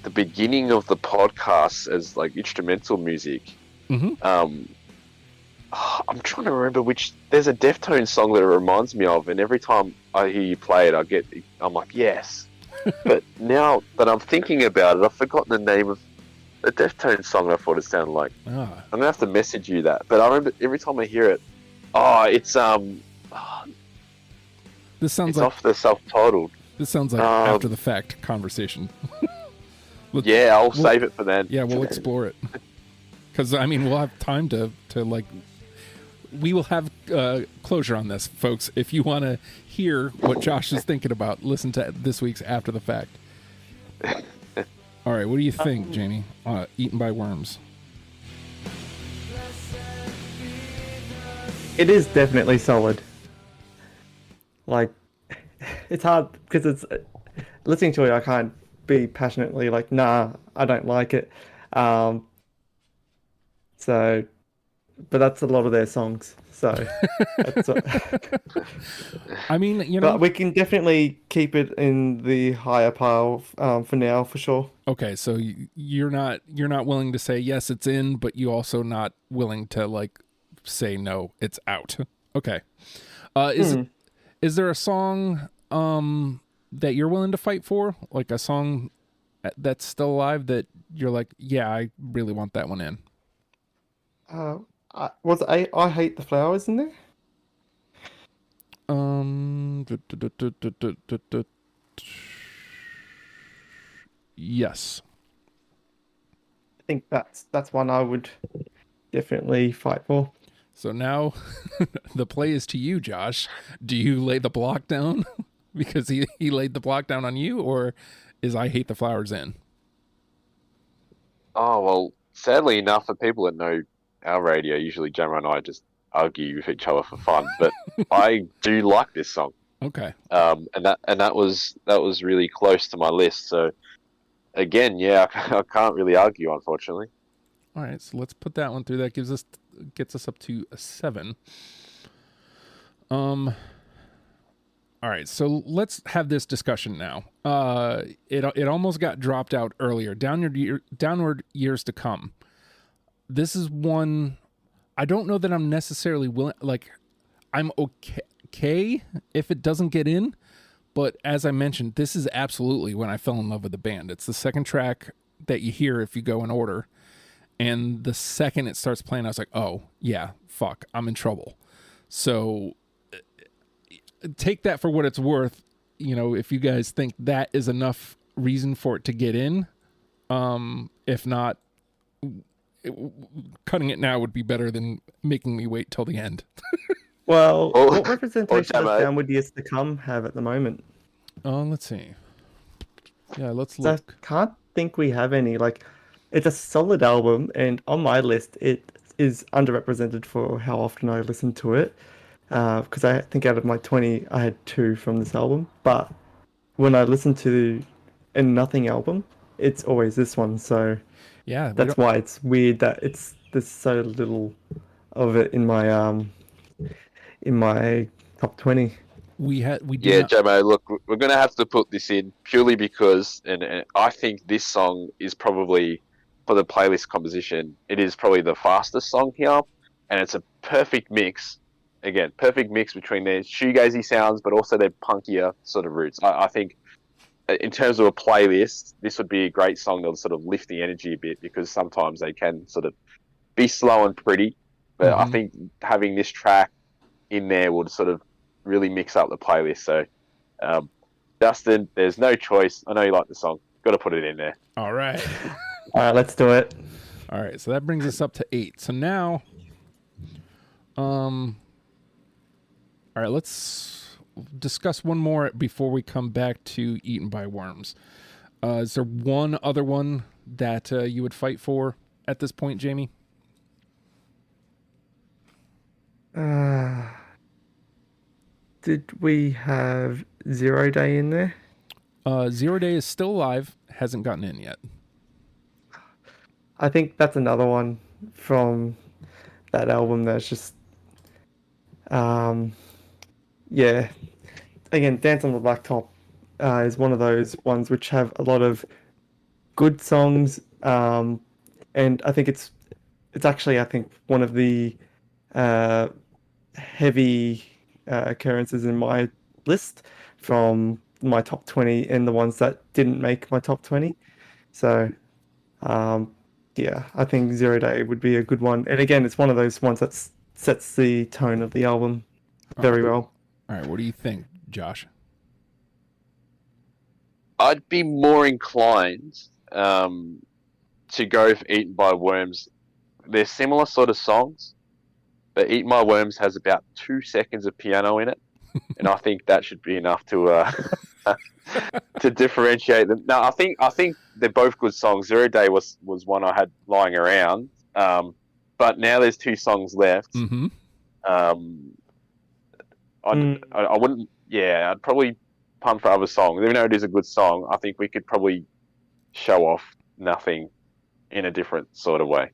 the beginning of the podcast as like instrumental music. Mm-hmm. I'm trying to remember which. There's a Deftones song that it reminds me of, and every time I hear you play it, I'm like, yes. But now that I'm thinking about it, I've forgotten the name of the Deftones song. I thought it sounded like. I'm gonna have to message you that. But I remember every time I hear it, it's This sounds it's like off the self-titled. This sounds like after the fact conversation. Yeah, I'll save it for then. Yeah, we'll explore it. Because I mean, we'll have time to like. We will have closure on this, folks. If you want to hear what Josh is thinking about, listen to this week's After the Fact. All right, what do you think, Jamie? Eaten by Worms. It is definitely solid. Like, it's hard because it's listening to it. I can't be passionately like, nah, I don't like it. So, but that's a lot of their songs. So, that's I mean, you know, but we can definitely keep it in the higher pile for now, for sure. Okay, so you're not willing to say yes, it's in, but you also not willing to like say no, it's out. Okay. Is there a song that you're willing to fight for? Like a song that's still alive that you're like, yeah, I really want that one in? Was I Hate the Flowers in there? Yes. I think that's one I would definitely fight for. So now the play is to you, Josh. Do you lay the block down because he laid the block down on you, or is I Hate the Flowers in? Oh, well, sadly enough, for people that know our radio, usually Jammer and I just argue with each other for fun, but I do like this song. Okay. And that was really close to my list. So again, yeah, I can't really argue, unfortunately. All right, so let's put that one through. That gets us up to a 7. All right, so let's have this discussion now. It almost got dropped out earlier. Downward Years to Come. This is one I don't know that I'm necessarily willing. Like, I'm okay if it doesn't get in, but as I mentioned, this is absolutely when I fell in love with the band. It's the second track that you hear if you go in order. And the second it starts playing, I was like, oh, yeah, fuck, I'm in trouble. So take that for what it's worth. You know, if you guys think that is enough reason for it to get in, if not, cutting it now would be better than making me wait till the end. Well, what representation does Downward Years to Come have at the moment? Let's see. Yeah, let's look. I can't think we have any. Like, it's a solid album, and on my list, it is underrepresented for how often I listen to it. Because I think out of my 20, I had 2 from this album. But when I listen to a Nothing album, it's always this one. So yeah, that's why it's weird that there's so little of it in my top 20. Jamo, look, we're going to have to put this in purely because, and I think this song is probably, for the playlist composition, it is probably the fastest song here, and it's a perfect mix. Again, perfect mix between their shoegazy sounds, but also their punkier sort of roots. I think, in terms of a playlist, this would be a great song that'll sort of lift the energy a bit, because sometimes they can sort of be slow and pretty, but I think having this track in there would sort of really mix up the playlist. So, Justin, there's no choice. I know you like the song. Got to put it in there. All right. All right, let's do it. All right, so that brings us up to 8. So now, all right, let's discuss one more before we come back to Eaten by Worms. Is there one other one that you would fight for at this point, Jamie? Did we have Zero Day in there? 0 Day is still alive, hasn't gotten in yet. I think that's another one from that album that's just, um, yeah. Again, Dance on the Blacktop is one of those ones which have a lot of good songs, and I think it's actually I think one of the uh, heavy occurrences in my list from my top 20 and the ones that didn't make my top 20. So, um, yeah, I think Zero Day would be a good one. And again, it's one of those ones that sets the tone of the album All very right. well. All right. What do you think, Josh? I'd be more inclined to go for Eaten by Worms. They're similar sort of songs, but Eaten by Worms has about 2 seconds of piano in it, and I think that should be enough to to differentiate them. No, I think they're both good songs. Zero Day was one I had lying around, but now there's two songs left. Mm-hmm. Um, Mm, I wouldn't. Yeah, I'd probably punt for other songs, even though it is a good song. I think we could probably show off Nothing in a different sort of way.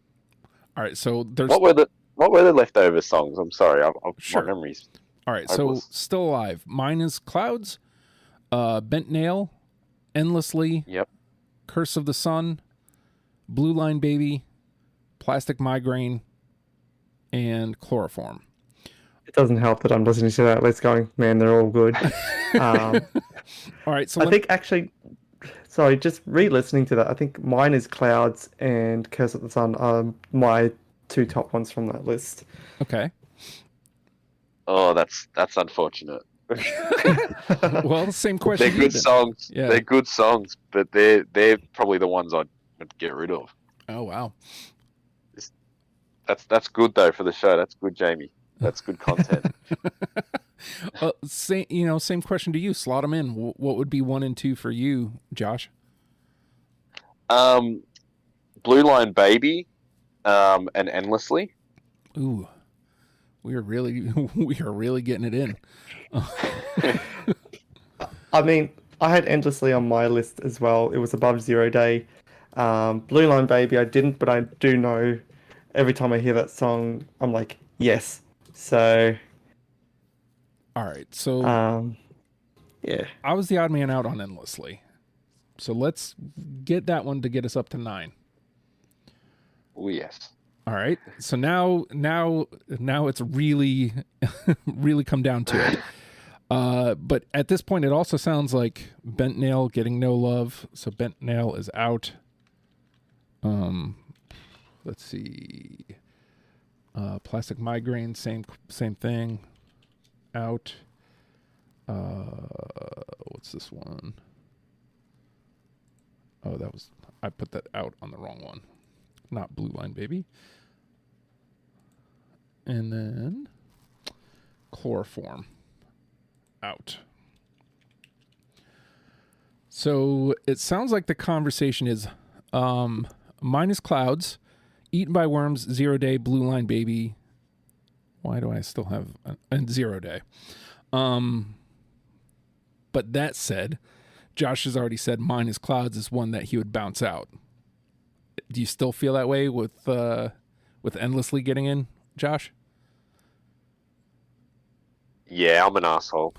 All right. So there's What were the leftover songs? I'm sorry, my sure. memory's All right. So hopeless. Still Alive. Mine is Clouds, Bent Nail, Endlessly, Yep. Curse of the Sun, Blue Line Baby, Plastic Migraine, and Chloroform. it doesn't help that I'm listening to that list going, man, they're all good. Um, All right. So I think actually, sorry, just re-listening to that, I think mine is Clouds and Curse of the Sun are my two top ones from that list. okay. Oh, that's unfortunate. Well, same They're question. to you good then. songs. Yeah. They're good songs, but they're probably the ones I'd get rid of. Oh wow. That's good though for the show. That's good, Jamie. That's good content. Same question to you. Slot them in. What would be 1 and 2 for you, Josh? Blue Line Baby, and Endlessly. Ooh, we are really getting it in. I mean, I had Endlessly on my list as well. It was above Zero Day. Blue Line Baby, I didn't, but I do know every time I hear that song, I'm like, yes. So, All right. So yeah. I was the odd man out on Endlessly. So let's get that one to get us up to 9. Oh yes. All right. So now it's really really come down to it. But at this point, it also sounds like Bent Nail getting no love. So Bent Nail is out. Let's see. Plastic Migraine, same thing. Out. What's this one? Oh, I put that out on the wrong one. Not Blue Line Baby. And then Chloroform. Out. So it sounds like the conversation is mine is Clouds, Eaten by Worms, Zero Day, Blue Line Baby. Why do I still have and Zero Day? But that said, Josh has already said mine is Clouds is one that he would bounce out. Do you still feel that way with Endlessly getting in, Josh? Yeah, I'm an asshole.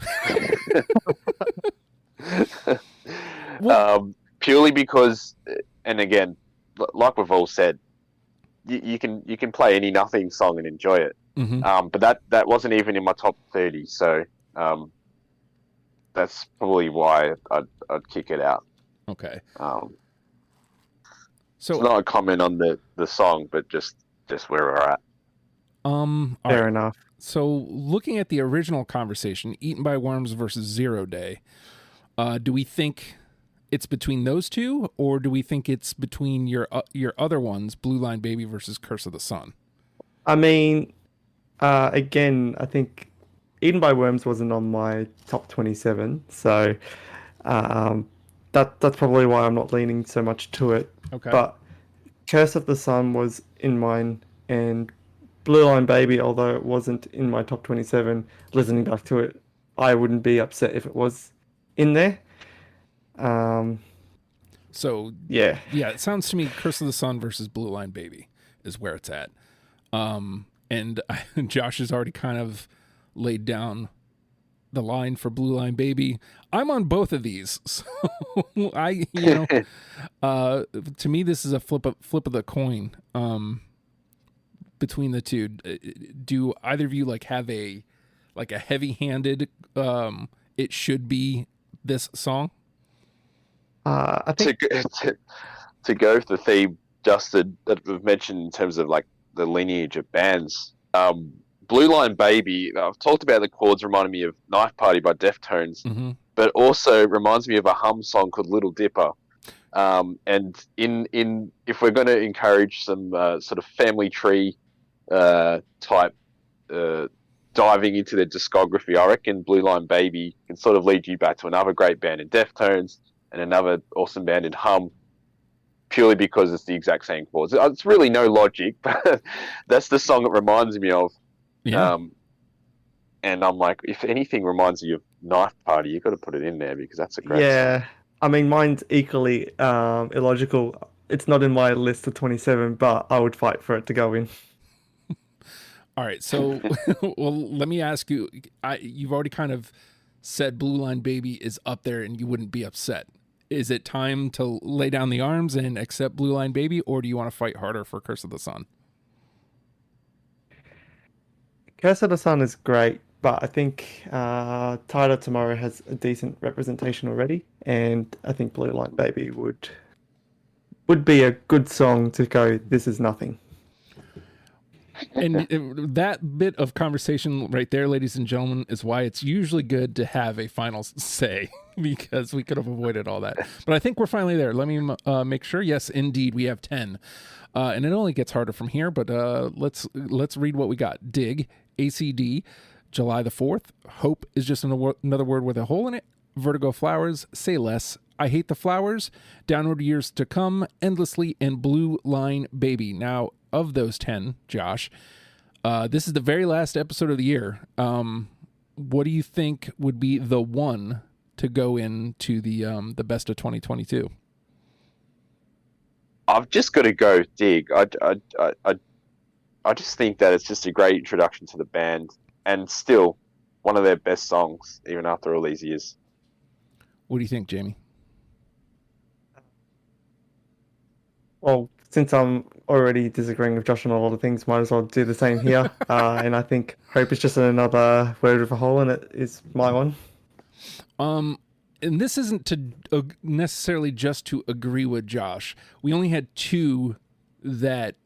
Well- Purely because, and again, like we've all said, you can play any Nothing song and enjoy it. Mm-hmm. But that wasn't even in my top 30, so that's probably why I'd kick it out. Okay. It's not a comment on the song, but just where we're at. All Fair right. enough. So looking at the original conversation, Eaten by Worms versus Zero Day, do we think it's between those two, or do we think it's between your other ones, Blue Line Baby versus Curse of the Sun? I mean, again, I think Eaten by Worms wasn't on my top 27, so that's probably why I'm not leaning so much to it. Okay. But Curse of the Sun was in mine, and Blue Line Baby, although it wasn't in my top 27, listening back to it, I wouldn't be upset if it was in there. So Yeah. yeah, it sounds to me Curse of the Sun versus Blue Line Baby is where it's at. And Josh has already kind of laid down the line for Blue Line Baby. I'm on both of these. So to me, this is a flip of the coin, between the two. Do either of you have a heavy handed, it should be this song? I think To go with the theme, Justin, that we've mentioned in terms of the lineage of bands, Blue Line Baby, I've talked about the chords reminding me of Knife Party by Deftones, Mm-hmm. but also reminds me of a Hum song called Little Dipper. And in if we're going to encourage some sort of family tree type diving into their discography, I reckon Blue Line Baby can sort of lead you back to another great band in Deftones and another awesome band in Hum, purely because it's the exact same chords. It's really no logic, but that's the song it reminds me of. Yeah. And I'm like, if anything reminds you of Knife Party, you've got to put it in there because that's a great song. yeah. I mean, mine's equally illogical. It's not in my list of 27, but I would fight for it to go in. All right. So, well, let me ask you. You've already kind of said Blue Line Baby is up there, and you wouldn't be upset. Is it time to lay down the arms and accept Blue Line Baby, or do you want to fight harder for Curse of the Sun? Curse of the Sun is great, but I think Tide of Tomorrow has a decent representation already, and I think Blue Line Baby would be a good song to go, this is nothing. And that bit of conversation right there, ladies and gentlemen, is why it's usually good to have a final say, because we could have avoided all that. But I think we're finally there. Let me make sure. Yes, indeed, we have 10. And it only gets harder from here, but let's read what we got. Dig, ACD, July the 4th. Hope is just another word with a hole in it. Vertigo Flowers, Say Less, I Hate the Flowers, Downward Years to Come, Endlessly, and Blue Line Baby. Now, of those 10, Josh, this is the very last episode of the year. What do you think would be the one to go into the best of 2022? I've just got to go Dig. I just think that it's just a great introduction to the band, and still one of their best songs, even after all these years. What do you think, Jamie? Well, since I'm already disagreeing with Josh on a lot of things, might as well do the same here. And I think Hope is just another word with a hole in it is my one. And this isn't to necessarily just to agree with Josh. We only had two that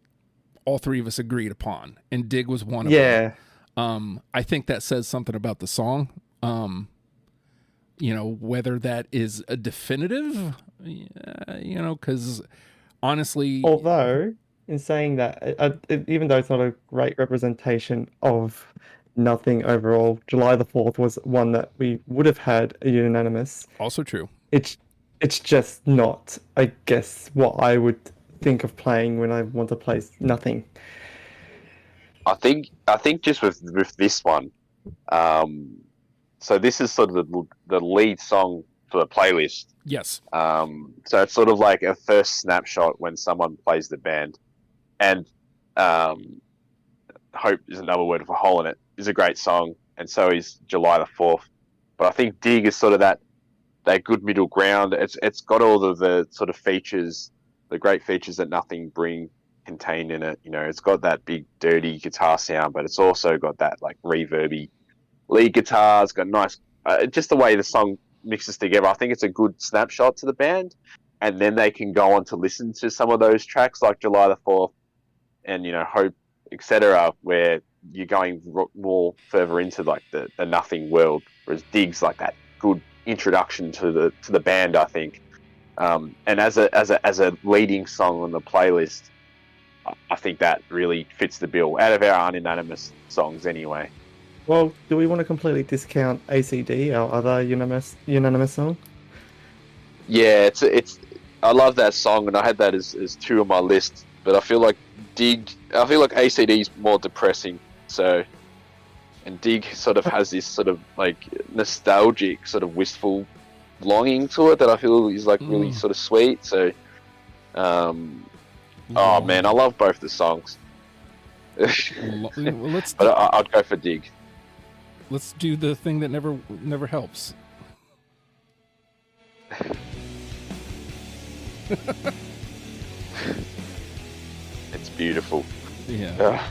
all three of us agreed upon, and Dig was one of them. Yeah. I think that says something about the song. Whether that is a definitive, because honestly, Although, in saying that, even though it's not a great representation of nothing overall, July the 4th was one that we would have had a unanimous. Also true. It's just not, I guess, what I would think of playing when I want to play nothing. I think just with this one, so this is sort of the lead song for the playlist. Yes. So it's sort of like a first snapshot when someone plays the band, and Hope is another word for hole in it. Is a great song, and so is July the 4th. But I think Dig is sort of that good middle ground. It's got all of the sort of features, the great features that Nothing Bring contained in it. It's got that big dirty guitar sound, but it's also got that reverby lead guitar. It's got nice, just the way the song mixes together. I think it's a good snapshot to the band, and then they can go on to listen to some of those tracks like July the 4th and Hope, etc., where you're going more further into the Nothing world, whereas Dig's like that good introduction to the band, I think. And as a leading song on the playlist, I think that really fits the bill out of our unanimous songs anyway. Well, do we want to completely discount ACD, our other unanimous song? Yeah, it's. I love that song, and I had that as two on my list. But I feel like ACD is more depressing. So, and Dig sort of has this sort of nostalgic, sort of wistful longing to it that I feel is like really sort of sweet. So, oh man, I love both the songs. Let's But I'd go for Dig. let's do the thing that never helps. It's beautiful. Yeah.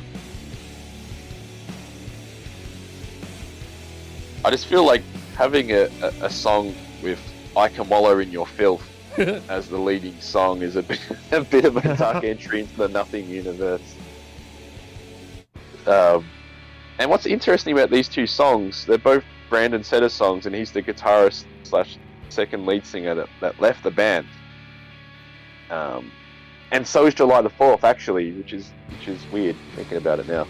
I just feel like having a song with I Can Wallow in Your Filth as the leading song is a bit of a dark entry into the Nothing universe. And what's interesting about these two songs, they're both Brandon Setter songs, and he's the guitarist / second lead singer that left the band. And so is July the 4th, actually, which is weird thinking about it now.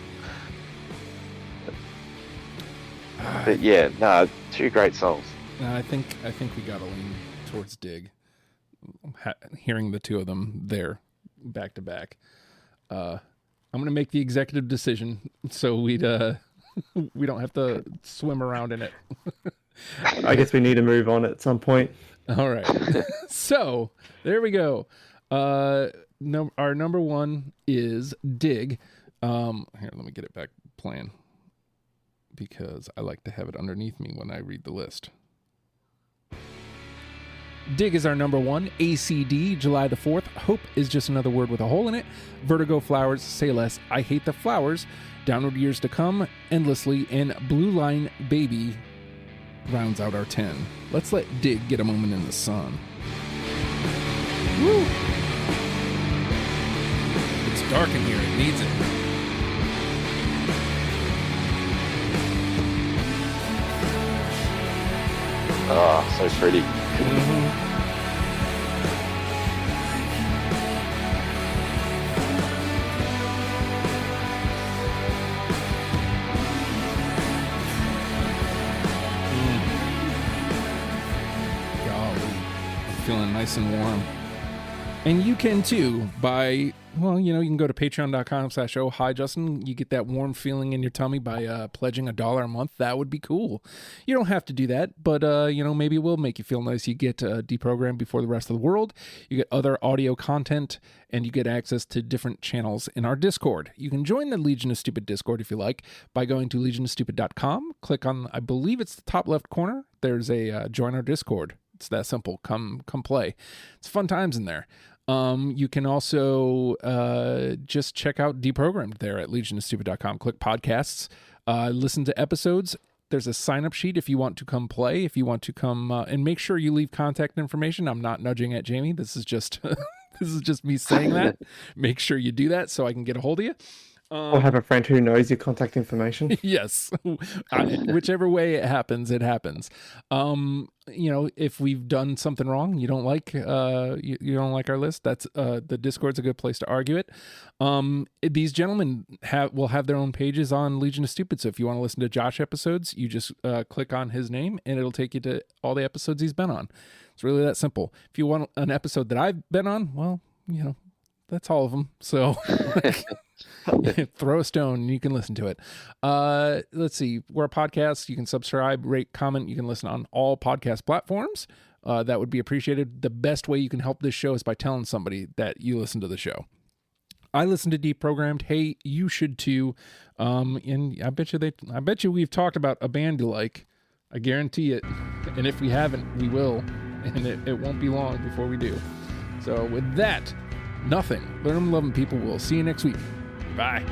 But yeah, no, two great songs. I think we gotta lean towards Dig. Hearing the two of them there, back to back. I'm gonna make the executive decision so we don't have to swim around in it. I guess we need to move on at some point. All right. So there we go. Our number one is Dig. Here, let me get it back playing because I like to have it underneath me when I read the list. Dig is our number one. ACD, July the 4th. Hope is just another word with a hole in it. Vertigo, Flowers, Say Less, I Hate the Flowers, Downward Years to Come, Endlessly, and Blue Line Baby rounds out our 10. Let's let Dig get a moment in the sun. Woo! It's dark in here. It needs it. Oh, so pretty. Golly, I'm feeling nice and warm. And you can too by, well, you can go to patreon.com/oh hi Justin. You get that warm feeling in your tummy by pledging $1 a month. That would be cool. You don't have to do that, but maybe it will make you feel nice. You get deprogrammed before the rest of the world. You get other audio content, and you get access to different channels in our Discord. You can join the Legion of Stupid Discord if you like by going to legionofstupid.com. Click on, I believe it's the top left corner. There's a join our Discord. It's that simple. Come play. It's fun times in there. You can also just check out Deprogrammed there at legionofstupid.com. Click podcasts, listen to episodes. There's a sign-up sheet if you want to come play, if you want to come, and make sure you leave contact information. I'm not nudging at Jamie. This is just this is just me saying that. Make sure you do that so I can get a hold of you. Or have a friend who knows your contact information. Yes. Whichever way it happens, it happens. If we've done something wrong, you don't like you don't like our list, that's the Discord's a good place to argue it. These gentlemen will have their own pages on Legion of Stupid, so if you want to listen to Josh episodes, you just click on his name and it'll take you to all the episodes he's been on. It's really that simple. If you want an episode that I've been on, well, that's all of them. So throw a stone and you can listen to it. Let's see. We're a podcast. You can subscribe, rate, comment. You can listen on all podcast platforms. That would be appreciated. The best way you can help this show is by telling somebody that you listen to the show. I listen to Deprogrammed. Hey, you should too. And I bet you we've talked about a band you like. I guarantee it. And if we haven't, we will. And it won't be long before we do. So with that, nothing. Learn them, love them, people. We'll see you next week. Bye.